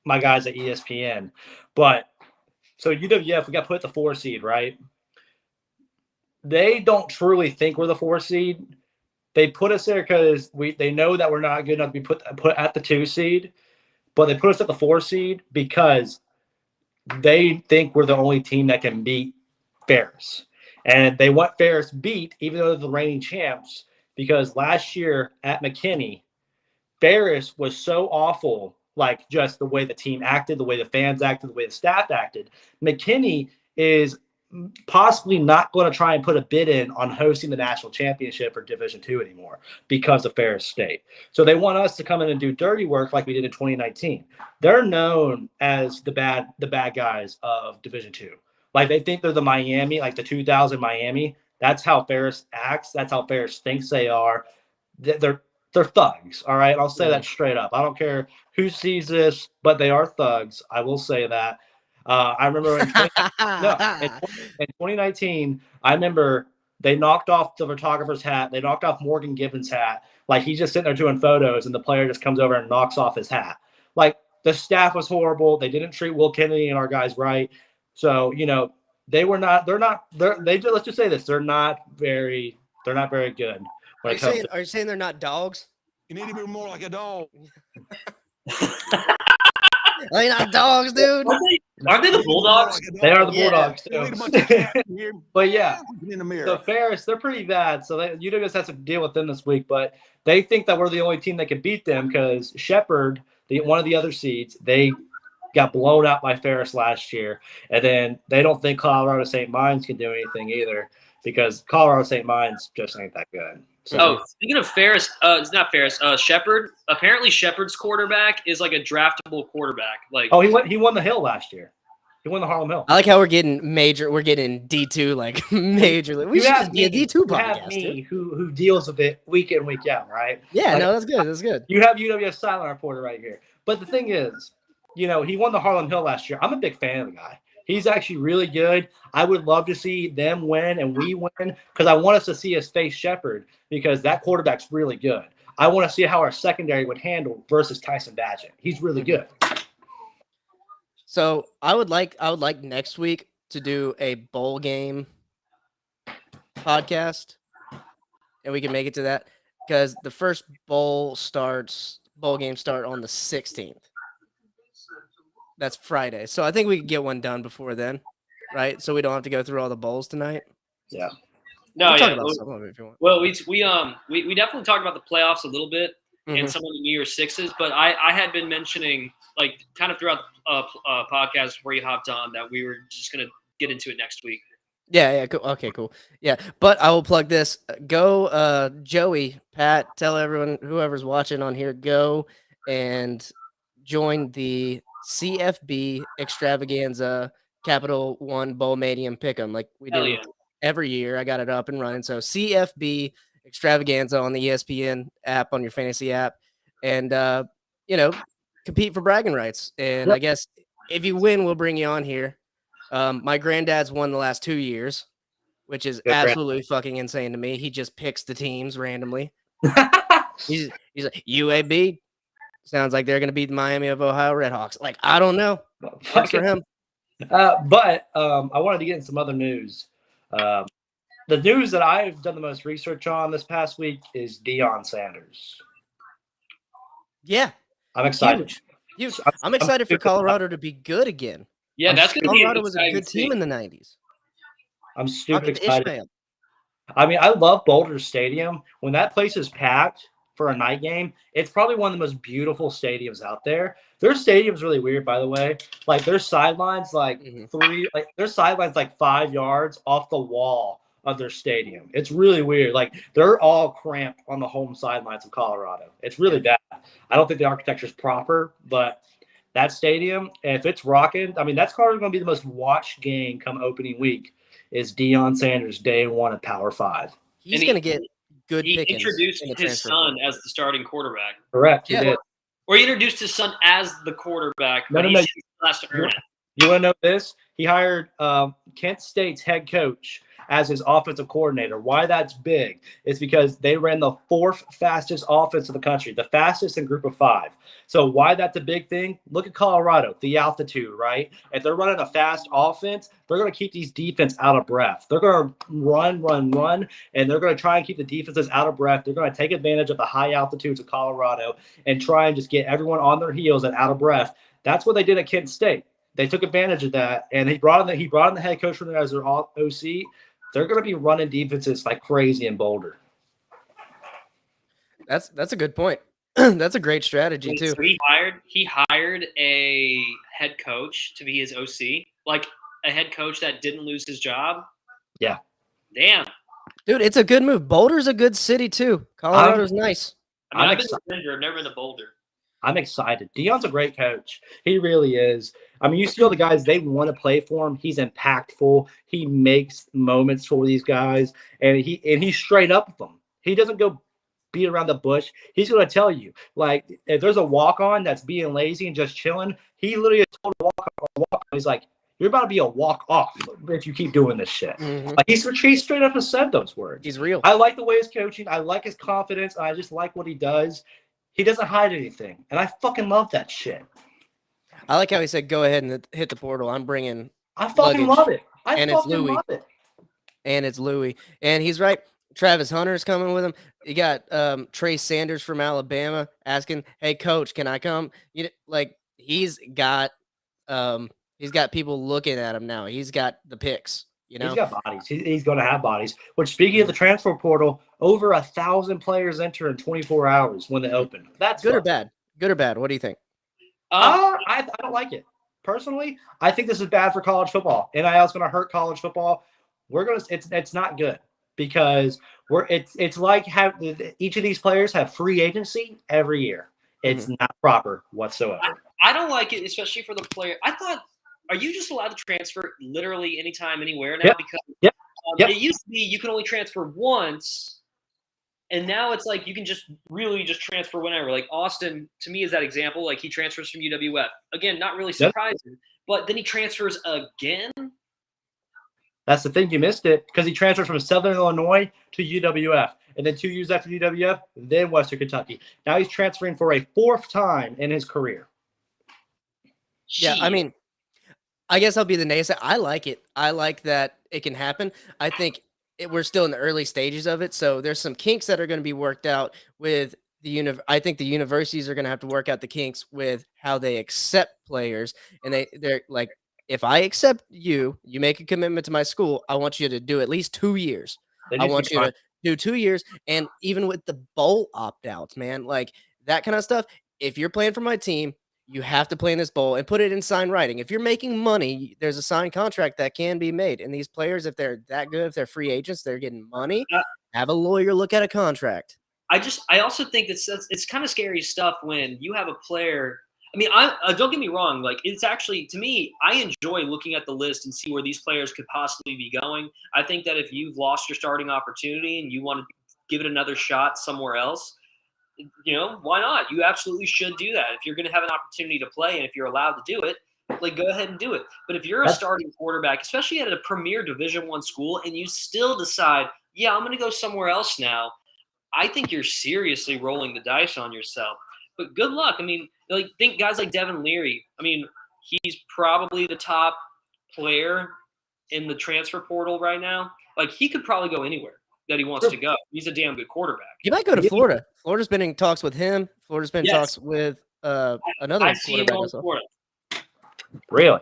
my guys at ESPN, but so UWF, we got put the 4 seed, right? They don't truly think we're the 4 seed. They put us there because they know that we're not good enough to be put at the 2 seed, but they put us at the 4 seed because they think we're the only team that can beat Ferris. And they want Ferris beat, even though they're the reigning champs, because last year at McKinney, Ferris was so awful, like just the way the team acted, the way the fans acted, the way the staff acted. McKinney is possibly not going to try and put a bid in on hosting the national championship or Division II anymore because of Ferris State. So they want us to come in and do dirty work like we did in 2019. They're known as the bad guys of Division II. Like they think they're the Miami, like the 2000 Miami. That's how Ferris acts. That's how Ferris thinks they are. They're thugs. All right, I'll say that straight up. I don't care who sees this, but they are thugs. I will say that. I remember in 2019, I remember they knocked off the photographer's hat. They knocked off Morgan Gibbons' hat. Like he's just sitting there doing photos, and the player just comes over and knocks off his hat. Like the staff was horrible. They didn't treat Will Kennedy and our guys right. So let's just say this. They're not very good. Are you saying they're not dogs? You need to be more like a dog. Are they not dogs, dude? Aren't they the Bulldogs? They are the Bulldogs You need a too. bunch of cats in here. But yeah, In the mirror. so Ferris, they're pretty bad. So UWS has to deal with them this week. But they think that we're the only team that can beat them because Shepherd, one of the other seeds, they got blown out by Ferris last year. And then they don't think Colorado St. Mines can do anything either because Colorado St. Mines just ain't that good. So, speaking of Ferris, it's not Ferris. Shepherd. Apparently, Shepherd's quarterback is like a draftable quarterback. Like, he won the Hill last year. He won the Harlem Hill. I like how we're getting D2 like majorly. We should just be a D2 podcast. Have me who deals with it week in, week out, right? Yeah, no, that's good. That's good. You have UWS silent reporter right here. But the thing is, he won the Harlem Hill last year. I'm a big fan of the guy. He's actually really good. I would love to see them win and we win because I want us to see us face Shepherd because that quarterback's really good. I want to see how our secondary would handle versus Tyson Badgett. He's really good. So I would like next week to do a bowl game podcast, and we can make it to that because the first bowl game start on the 16th. That's Friday. So I think we could get one done before then, right? So we don't have to go through all the bowls tonight. Yeah. No, talk about some of it if you want. Well, we definitely talked about the playoffs a little bit and some of the New Year's Sixes, but I had been mentioning like kind of throughout podcast before you hopped on that we were just gonna get into it next week. Yeah, cool. Okay, cool. Yeah, but I will plug this. Go, Joey, Pat, tell everyone, whoever's watching on here, go and join the CFB Extravaganza Capital One Bowl Madium Pick'em like we do every year. I got it up and running. So CFB Extravaganza on the ESPN app, on your fantasy app, and compete for bragging rights. And I guess if you win, we'll bring you on here. My granddad's won the last 2 years, which is absolutely fucking insane to me. He just picks the teams randomly. He's like, UAB sounds like they're going to beat the Miami of Ohio Redhawks. Like, I don't know. Good for him. But I wanted to get in some other news. The news that I've done the most research on this past week is Deion Sanders. Yeah. I'm excited. Huge. I'm excited for Colorado to be good again. Yeah, that's going to be Colorado was a good team in the 90s. I'm stupid excited. I mean, I love Boulder Stadium. When that place is packed for a night game, it's probably one of the most beautiful stadiums out there. Their stadium's really weird, by the way. Like their sidelines, their sidelines 5 yards off the wall of their stadium. It's really weird. Like they're all cramped on the home sidelines of Colorado. It's really bad. I don't think the architecture's proper, but that stadium, if it's rocking, I mean, that's probably going to be the most watched game come opening week is Deion Sanders day one at Power 5. He's going to get good He pickings. introduced his son as the starting quarterback. Correct. He did. Or he introduced his son as the quarterback. No. He has to earn it. You want to know this? He hired Kent State's head coach as his offensive coordinator. Why that's big is because they ran the 4th fastest offense in the country, the fastest in group of 5. So why that's a big thing? Look at Colorado, the altitude, right? If they're running a fast offense, they're going to keep these defense out of breath. They're going to run, and they're going to try and keep the defenses out of breath. They're going to take advantage of the high altitudes of Colorado and try and just get everyone on their heels and out of breath. That's what they did at Kent State. They took advantage of that, and he brought in the head coach from there as their OC. They're going to be running defenses like crazy in Boulder. That's a good point. That's a great strategy too. So he hired a head coach to be his OC. Like a head coach that didn't lose his job. Yeah. Damn. Dude, it's a good move. Boulder's a good city too. Colorado's nice. I mean, I'm I've been to Denver. I've never been to Boulder. I'm excited. Dion's a great coach. He really is. I mean, you see all the guys, they want to play for him. He's impactful. He makes moments for these guys, and he's straight up with them. He doesn't go beat around the bush. He's going to tell you, like, if there's a walk-on that's being lazy and just chilling, he literally told a walk-on. He's like, you're about to be a walk-off if you keep doing this shit. Mhm. Like, he's straight up and said those words. He's real. I like the way he's coaching. I like his confidence. And I just like what he does. He doesn't hide anything, and I fucking love that shit. I like how he said, "Go ahead and hit the portal. I'm bringing." I fucking luggage. love it. And it's Louis. And it's Louis, and he's right. Travis Hunter's coming with him. You got Trey Sanders from Alabama asking, "Hey, coach, can I come?" You know, like he's got people looking at him now. He's got the picks. You know, he's got bodies. He's going to have bodies. Which, speaking of the transfer portal, over 1,000 players enter in 24 hours when they open. That's good or bad? Good or bad? What do you think? I don't like it personally. I think this is bad for college football. NIL is going to hurt college football. It's not good because it's like each of these players have free agency every year. It's not proper whatsoever. I don't like it, especially for the player. I thought, are you just allowed to transfer literally anytime, anywhere now? Yep. Because Yep. it used to be you can only transfer once, and now it's like you can just transfer whenever. Like Austin, to me, is that example. Like he transfers from UWF. Again, not really surprising, but then he transfers again. That's the thing. You missed it because he transferred from Southern Illinois to UWF. And then 2 years after UWF, then Western Kentucky. Now he's transferring for a 4th time in his career. Yeah, I mean, I guess I'll be the naysayer. I like it. I like that it can happen. I think we're still in the early stages of it, so there's some kinks that are going to be worked out with the I think the universities are going to have to work out the kinks with how they accept players, and they're like, if I accept you make a commitment to my school, I want you to do at least 2 years. I want you to do 2 years, and even with the bowl opt-outs, man, like that kind of stuff. If you're playing for my team, you have to play in this bowl and put it in signed writing. If you're making money, there's a signed contract that can be made. And these players, if they're that good, if they're free agents, they're getting money. Have a lawyer look at a contract. I also think it's kind of scary stuff when you have a player. I mean, don't get me wrong. Like it's actually, to me, I enjoy looking at the list and see where these players could possibly be going. I think that if you've lost your starting opportunity and you want to give it another shot somewhere else, you know, why not? You absolutely should do that. If you're going to have an opportunity to play and if you're allowed to do it, like go ahead and do it. But if you're a starting quarterback, especially at a premier Division I school, and you still decide, yeah, I'm going to go somewhere else now, I think you're seriously rolling the dice on yourself. But good luck. I mean, like think guys like Devin Leary. I mean, he's probably the top player in the transfer portal right now. Like he could probably go anywhere that he wants to go. He's a damn good quarterback. He might go to Florida. Florida's been in talks with him. Florida's been in talks with another quarterback as well. Really?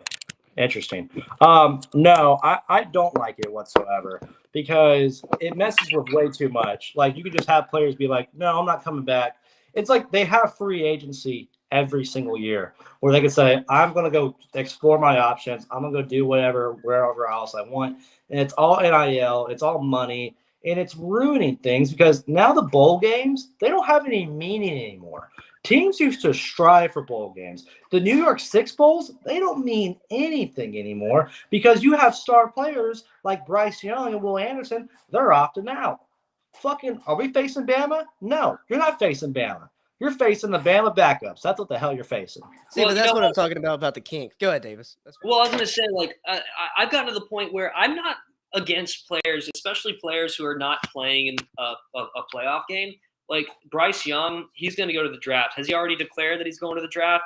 Interesting. No, I don't like it whatsoever because it messes with way too much. Like you could just have players be like, no, I'm not coming back. It's like they have free agency every single year where they can say, I'm going to go explore my options. I'm going to go do whatever, wherever else I want. And it's all NIL. It's all money. And it's ruining things because now the bowl games, they don't have any meaning anymore. Teams used to strive for bowl games. The New York Six Bowls, they don't mean anything anymore because you have star players like Bryce Young and Will Anderson. They're opting out. Fucking, are we facing Bama? No, you're not facing Bama. You're facing the Bama backups. That's what the hell you're facing. See, but that's what I'm talking about the kinks. Go ahead, Davis. Well, I was going to say, like, I've gotten to the point where I'm not against players, especially players who are not playing in a playoff game. Like Bryce Young, he's going to go to the draft. Has he already declared that he's going to the draft?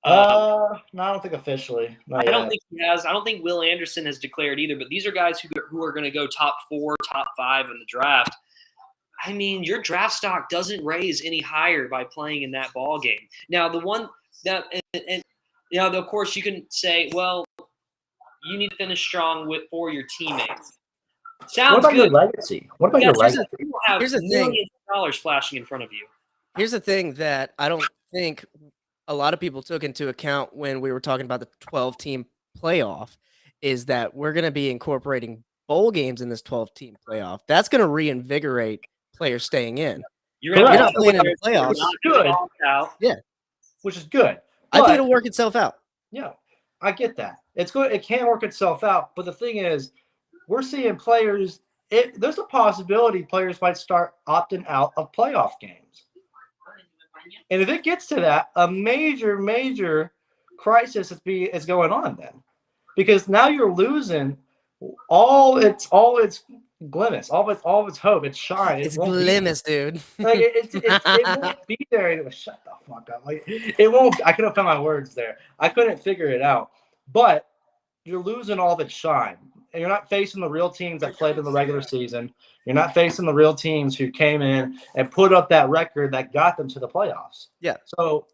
No, I don't think officially. I don't think he has. I don't think Will Anderson has declared either. But these are guys who are going to go top 4, top 5 in the draft. I mean, your draft stock doesn't raise any higher by playing in that ball game. Now, the one that, and you know, of course, you can say, well, you need to finish strong for your teammates. Sounds what about good. your legacy? What about your legacy? Here's the thing. Millions of dollars flashing in front of you. Here's the thing that I don't think a lot of people took into account when we were talking about the 12-team playoff is that we're going to be incorporating bowl games in this 12-team playoff. That's going to reinvigorate players staying in. You're gonna have You're not playing in the players playoffs. not Good. get bombed out. which is good. I think But- it'll work itself out. Yeah, I get that. It's good. It can work itself out. But the thing is, we're seeing players. There's a possibility players might start opting out of playoff games. And if it gets to that, a major crisis is going on then, because now you're losing all its glimmers, all of its hope, its shine. It's won't be- glimmers, dude. Like it won't be there. Shut the fuck up. Like it won't. I couldn't find my words there. I couldn't figure it out. But you're losing all of its shine, and you're not facing the real teams that played in the regular season. You're not facing the real teams who came in and put up that record that got them to the playoffs. Yeah. So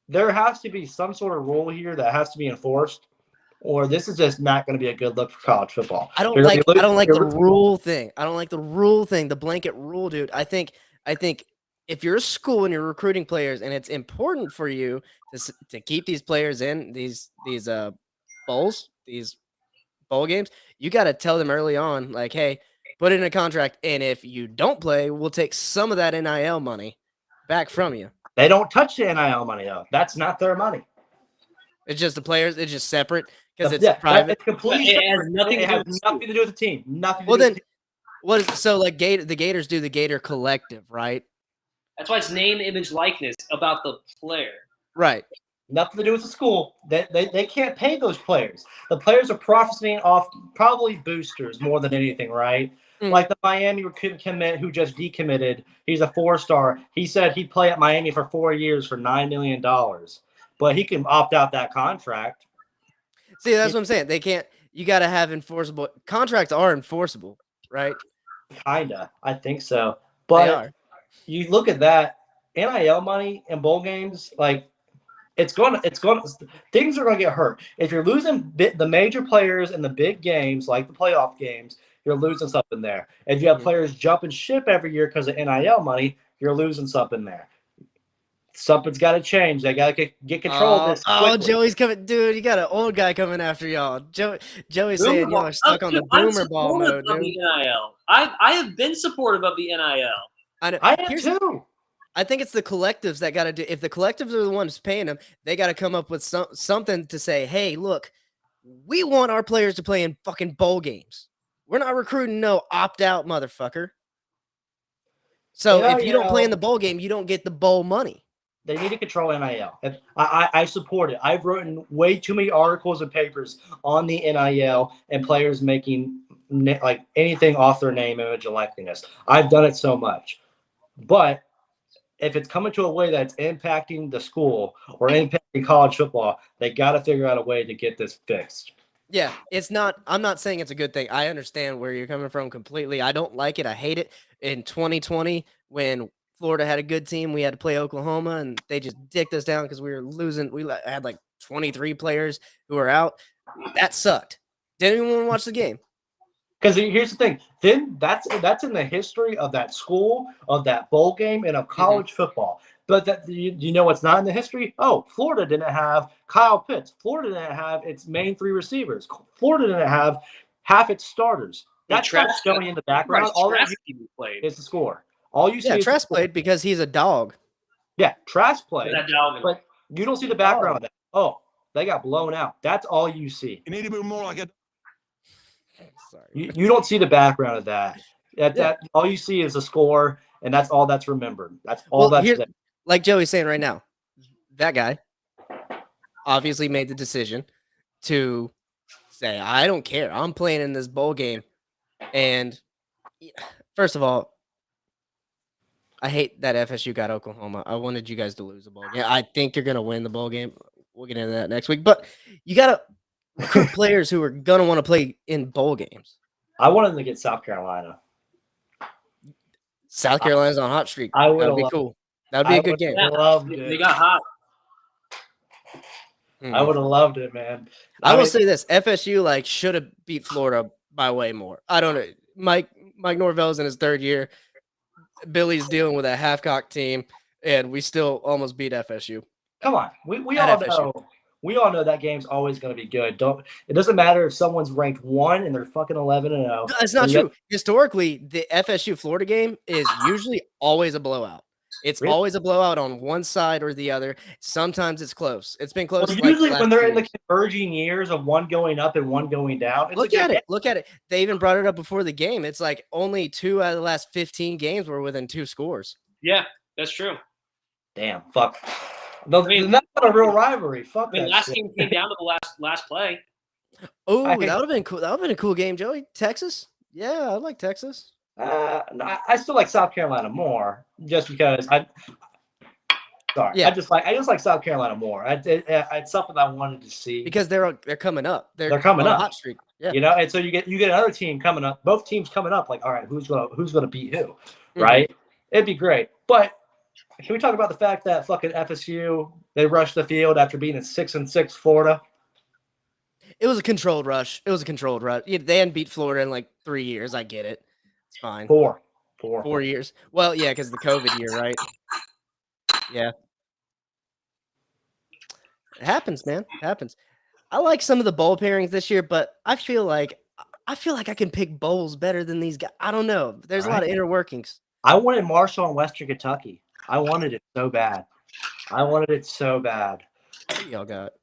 there has to be some sort of rule here that has to be enforced, or this is just not going to be a good look for college football. I don't like the rule thing. I don't like the rule thing, the blanket rule, dude. I think if you're a school and you're recruiting players and it's important for you to keep these players in these bowls, these bowl games, you got to tell them early on, like, hey, put it in a contract, and if you don't play, we'll take some of that NIL money back from you. They don't touch the NIL money, though. That's not their money. It's just the players. It's just separate because it's Yeah, private. It's completely It has separate. nothing It to do has with nothing to do with the team. Nothing. Well, to do then, with what is so like? The Gators do the Gator Collective, right? That's why it's name, image, likeness about the player. Right. nothing to do with the school. They can't pay those players. The players are profiting off probably boosters more than anything, right? Mm. Like the Miami commit who just decommitted. He's a 4-star. He said he'd play at Miami for 4 years for $9 million, but he can opt out that contract. See, that's what I'm saying. They can't. You got to have enforceable contracts. Are enforceable, right? Kinda, I think so. They But are. you look at that NIL money in bowl games, like things are gonna get hurt. If you're losing the major players in the big games, like the playoff games, you're losing something there. If you have players jumping ship every year because of NIL money, you're losing something there. Something's got to change. They got to get control of this. Oh, quickly. Joey's coming, dude. You got an old guy coming after y'all. Joey's saying y'all are stuck on the boomer ball mode, dude. The NIL. I have been supportive of the NIL. I know. I am too. I think it's the collectives that got to do. If the collectives are the ones paying them, they got to come up with something to say, hey, look, we want our players to play in fucking bowl games. We're not recruiting no opt-out motherfucker. So Yeah, if you don't play in the bowl game, you don't get the bowl money. They need to control NIL. I support it. I've written way too many articles and papers on the NIL and players making like anything off their name, image, and likeness. I've done it so much. But if it's coming to a way that's impacting the school or impacting college football, they got to figure out a way to get this fixed. Yeah, it's not. I'm not saying it's a good thing. I understand where you're coming from completely. I don't like it. I hate it. In 2020, when Florida had a good team, we had to play Oklahoma, and they just dicked us down because we were losing. We had like 23 players who were out. That sucked. Didn't even want to watch the game. Because here's the thing. Then that's in the history of that school, of that bowl game, and of college football. But that you know what's not in the history? Oh, Florida didn't have Kyle Pitts. Florida didn't have its main 3 receivers. Florida didn't have half its starters. That's not showing in the background. All that you played is the score. All you see is Trask played because he's a dog. Yeah, Trask played. That dog. But you don't see the background of that. Oh, they got blown out. That's all you see. You need to be more like a. Sorry. You don't see the background of that. That all you see is the score, and that's all that's remembered. That's all that's there. Like Joey's saying right now, that guy obviously made the decision to say, I don't care. I'm playing in this bowl game. And first of all, I hate that FSU got Oklahoma. I wanted you guys to lose the bowl game. I think you're going to win the bowl game. We'll get into that next week. But you got to recruit players who are going to want to play in bowl games. I wanted them to get South Carolina. South Carolina's on hot streak. I would That would be cool. That would be a good game. They got hot. I would have loved it, man. I will say this: FSU should have beat Florida by way more. I don't know. Mike Norvell's in his 3rd year. Billy's dealing with a half-cocked team, and we still almost beat FSU. Come on, we At all FSU. know we all know that game's always going to be good. It doesn't matter if someone's ranked 1 and they're fucking 11-0. It's not true. Historically, the FSU Florida game is usually always a blowout. It's Really? always a blowout on one side or the other. Sometimes it's close. It's been close. Well, usually when they're in the converging years of one going up and one going down. Look at it. Look at it. They even brought it up before the game. It's like only 2 out of the last 15 games were within 2 scores. Yeah, that's true. Damn, fuck. That's not a real rivalry. Fuck that. Last game came down to the last play. Oh, that would have been cool. That would have been a cool game, Joey. Texas? Yeah, I like Texas. I still like South Carolina more, just because I just like South Carolina more. It's something I wanted to see because they're coming up. They're coming up, hot streak. Yeah, and so you get another team coming up. Both teams coming up. Like, all right, who's gonna beat who? Right? It'd be great. But can we talk about the fact that fucking FSU, they rushed the field after being at 6-6 Florida? It was a controlled rush. They hadn't beat Florida in like 3 years. I get it. It's fine. 4 years. Well, yeah, because the COVID year, right? Yeah. It happens, man. It happens. I like some of the bowl pairings this year, but I feel like I can pick bowls better than these guys. I don't know. There's a lot of inner workings. I wanted Marshall and Western Kentucky. I wanted it so bad. What do y'all got?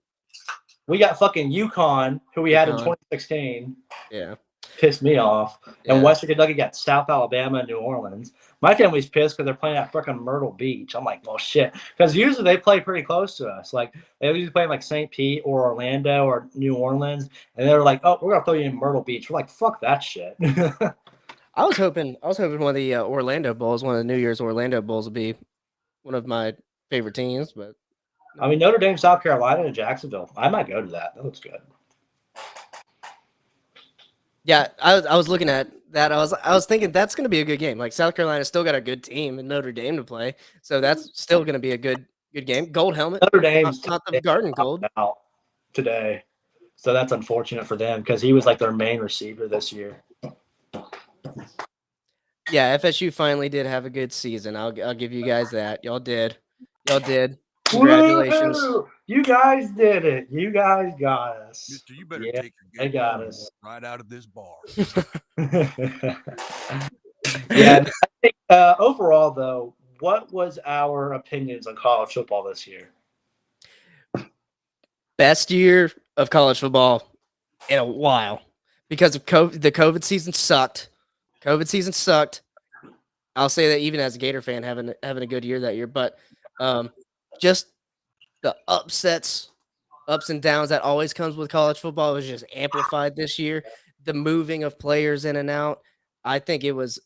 We got fucking UConn, who we had in 2016. Yeah. Pissed me off. Yeah. And Western Kentucky got South Alabama and New Orleans. My family's pissed because they're playing at freaking Myrtle Beach. I'm like, well, shit. Because usually they play pretty close to us. Like, they usually play like St. Pete or Orlando or New Orleans. And they're like, oh, we're going to throw you in Myrtle Beach. We're like, fuck that shit. I was hoping one of the Orlando Bowls, one of the New Year's Orlando Bowls would be one of my favorite teams. But I mean, Notre Dame, South Carolina, and Jacksonville. I might go to that. That looks good. Yeah, I was looking at that. I was thinking that's going to be a good game. Like, South Carolina still got a good team and Notre Dame to play, so that's still going to be a good game. Gold helmet. Notre Dame's not the Garden Gold out today, so that's unfortunate for them because he was like their main receiver this year. Yeah, FSU finally did have a good season. I'll give you guys that. Y'all did. Congratulations. Woo! You guys did it. You guys got us. Mister, you better take your they got us right out of this bar. Yeah, I think overall though, what was our opinions on college football this year? Best year of college football in a while because of the COVID season sucked. I'll say that even as a Gator fan, having a good year that year, but just the ups and downs that always comes with college football was just amplified this year. The moving of players in and out. I think it was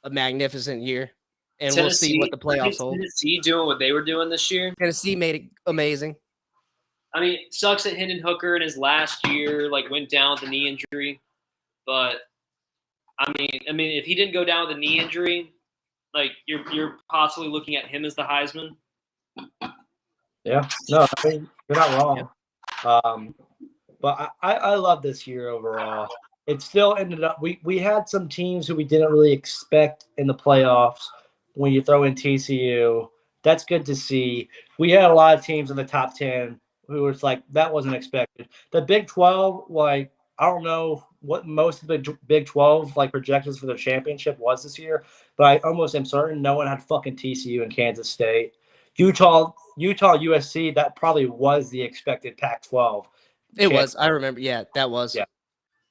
a magnificent year, and we'll see what the playoffs hold. Tennessee doing what they were doing this year. Tennessee made it amazing. I mean, it sucks that Hendon Hooker in his last year went down with a knee injury, but I mean, if he didn't go down with a knee injury, you're possibly looking at him as the Heisman. Yeah, no, I mean, you're not wrong. Yeah. But I love this year overall. It still ended up we had some teams who we didn't really expect in the playoffs. When you throw in TCU, that's good to see. We had a lot of teams in the top 10 who was like that wasn't expected. The Big 12, I don't know what most of the Big 12 projections for the championship was this year, but I almost am certain no one had fucking TCU and Kansas State. Utah, USC, that probably was the expected Pac-12. It was. I remember. Yeah, that was. Yeah.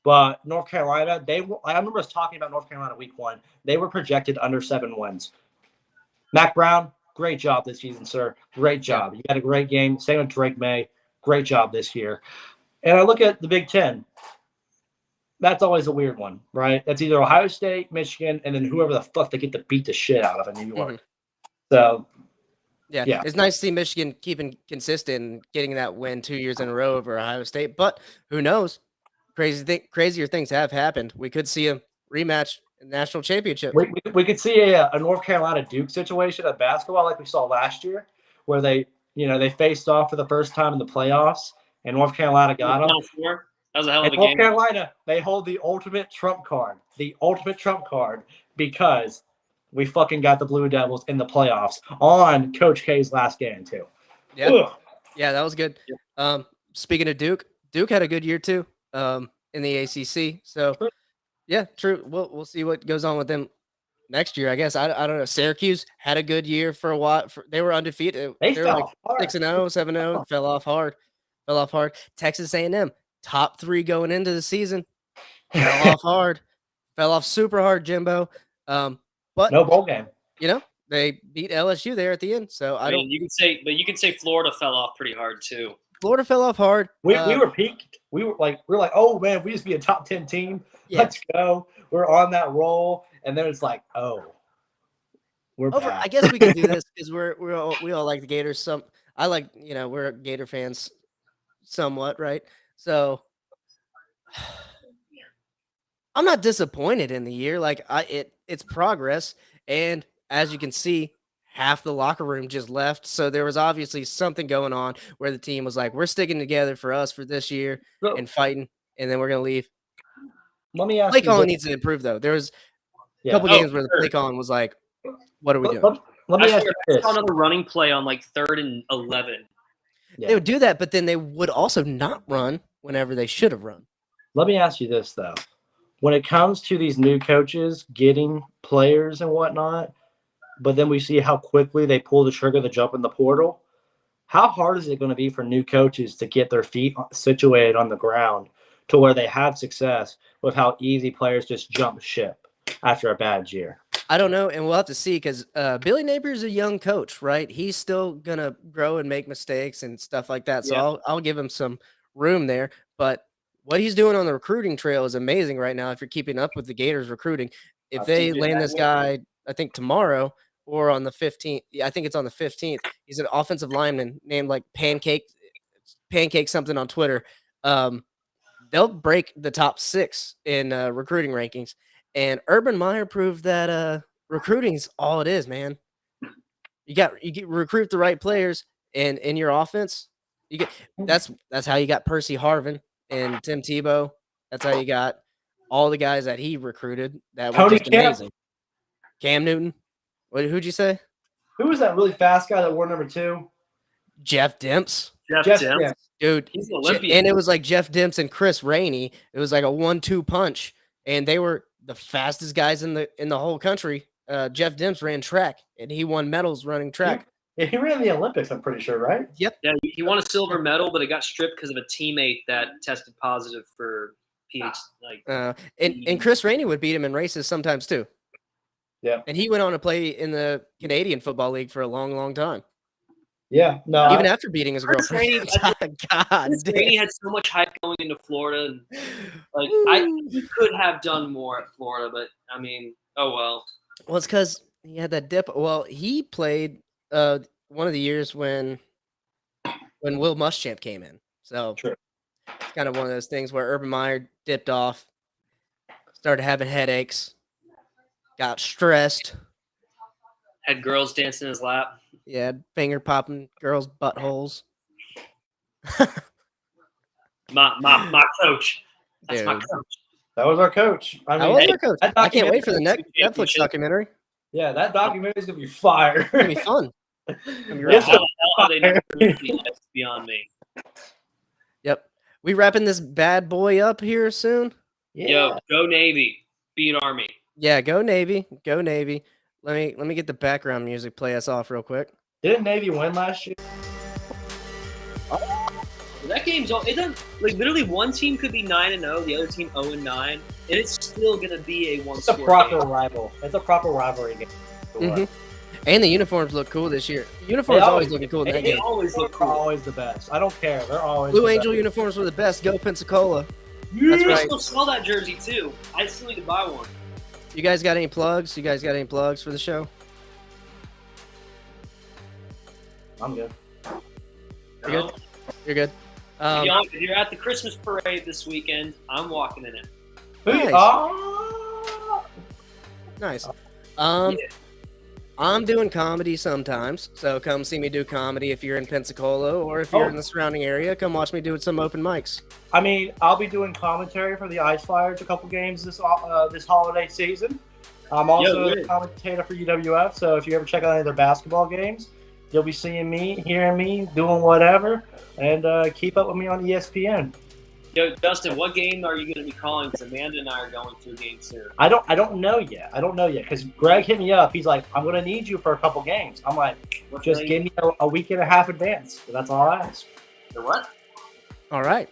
But North Carolina, I remember us talking about North Carolina week 1. They were projected under 7 wins. Mac Brown, great job this season, sir. Great job. You had a great game. Same with Drake May. Great job this year. And I look at the Big 10. That's always a weird one, right? That's either Ohio State, Michigan, and then whoever the fuck they get to beat the shit out of in New York. Mm-hmm. So, yeah, it's nice to see Michigan keeping consistent and getting that win 2 years in a row over Ohio State. But who knows? Crazier things have happened. We could see a rematch in the national championship. We could see a North Carolina Duke situation of basketball like we saw last year, where they faced off for the first time in the playoffs, and North Carolina got them. That was a hell of a game. North Carolina, they hold the ultimate trump card. Because we fucking got the Blue Devils in the playoffs on Coach K's last game too. Yeah, yeah, that was good. speaking of Duke had a good year too in the ACC. So, yeah, true. We'll see what goes on with them next year. I guess I don't know. Syracuse had a good year for a while. They were undefeated. They They were like fell hard. 6-0, 7-0. Fell off hard. Texas A&M top 3 going into the season. Fell off hard. Fell off super hard, Jimbo. But No bowl game. They beat LSU there at the end. So I mean, you can say Florida fell off pretty hard too. Florida fell off hard. We were peaked. We were like, oh man, we just be a top 10 team. Yeah. Let's go. We're on that roll, and then it's like, oh, we're over. back. I guess we can do this because we all like the Gators. I like we're Gator fans somewhat, right? So I'm not disappointed in the year. Like it's progress, and as you can see, half the locker room just left. So there was obviously something going on where the team was like, we're sticking together for this year and fighting, and then we're gonna leave. Let me ask play you. Calling needs to improve though. There was a couple games where the play calling was like, what are we doing? Let me ask you this. I saw another running play on like 3rd and 11. Yeah. They would do that, but then they would also not run whenever they should have run. Let me ask you this though. When it comes to these new coaches getting players and whatnot, but then we see how quickly they pull the trigger to jump in the portal, how hard is it going to be for new coaches to get their feet situated on the ground to where they have success with how easy players just jump ship after a bad year? I don't know, and we'll have to see because Billy Napier's a young coach, right? He's still going to grow and make mistakes and stuff like that, so I'll give him some room there, but what he's doing on the recruiting trail is amazing right now if you're keeping up with the Gators recruiting. If they land this guy, I think tomorrow or on the 15th, I think it's on the 15th, he's an offensive lineman named like Pancake something on Twitter. They'll break the top 6 in recruiting rankings. And Urban Meyer proved that recruiting's all it is, man. You recruit the right players and in your offense, that's how you got Percy Harvin and Tim Tebow. That's how you got all the guys that he recruited that were just amazing. Cam Newton. Who'd you say? Who was that really fast guy that wore number 2? Jeff Demps. Jeff Demps. Dude. He's an Olympian. And it was like Jeff Demps and Chris Rainey. It was like a 1-2 punch. And they were the fastest guys in the whole country. Jeff Demps ran track, and he won medals running track. He ran the Olympics, I'm pretty sure, right? Yep. Yeah, he won a silver medal, but it got stripped because of a teammate that tested positive for pH. And Chris Rainey would beat him in races sometimes too. Yeah. And he went on to play in the Canadian Football League for a long, long time. Yeah. No. Even after beating his girlfriend. Rainey had so much hype going into Florida. And, he could have done more at Florida, but I mean, oh well. Well, it's because he had that dip. Well, he played one of the years when Will Muschamp came in. So True. It's kind of one of those things where Urban Meyer dipped off, started having headaches, got stressed. Had girls dancing in his lap. Yeah, finger popping girls' buttholes. my coach. That's Dude. my coach. That was our coach. I was our coach. I can't wait for the Netflix documentary. Yeah, that documentary is gonna be fire. It's gonna be fun. How they never that's beyond me. Yep. We wrapping this bad boy up here soon. Yeah. Yo, go Navy, beat Army. Yeah, go Navy, go Navy. Let me get the background music. Play us off real quick. Didn't Navy win last year? That game's all. It doesn't like literally one team could be 9-0, the other team 0-9, and it's still gonna be a one. It's a proper rival. It's a proper rivalry game. Mm-hmm. And the uniforms look cool this year. Uniforms always looking cool in that game. They always look cool. Always the best. I don't care. They're always Blue Angel uniforms were the best. Go Pensacola. That's right. I still sell that jersey too. I still need to buy one. You guys got any plugs? You guys got any plugs for the show? I'm good. You're good? You're good. If you're at the Christmas parade this weekend, I'm walking in it. Nice. Nice. Yeah. I'm doing comedy sometimes, so come see me do comedy if you're in Pensacola, or if you're in the surrounding area, come watch me do some open mics. I mean, I'll be doing commentary for the Ice Flyers a couple games this holiday season. I'm also the commentator for UWF, so if you ever check out any of their basketball games, You'll be seeing me, hearing me, doing whatever, and keep up with me on ESPN. Yo, Justin, what game are you going to be calling? Because Amanda and I are going to a game soon. I don't know yet. Because Greg hit me up. He's like, I'm going to need you for a couple games. I'm like, just give me a week and a half advance. That's all I ask. The what? All right.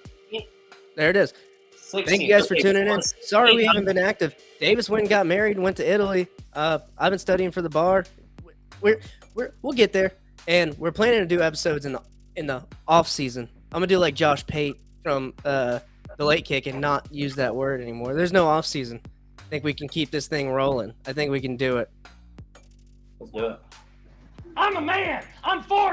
There it is. 16. Thank you guys for tuning in. Sorry we haven't been active. Davis went and got married and went to Italy. I've been studying for the bar. We'll get there, and we're planning to do episodes in the off season. I'm gonna do like Josh Pate from the Late Kick and not use that word anymore. There's no off season. I think we can keep this thing rolling. I think we can do it. Let's do it. I'm a man. I'm 40.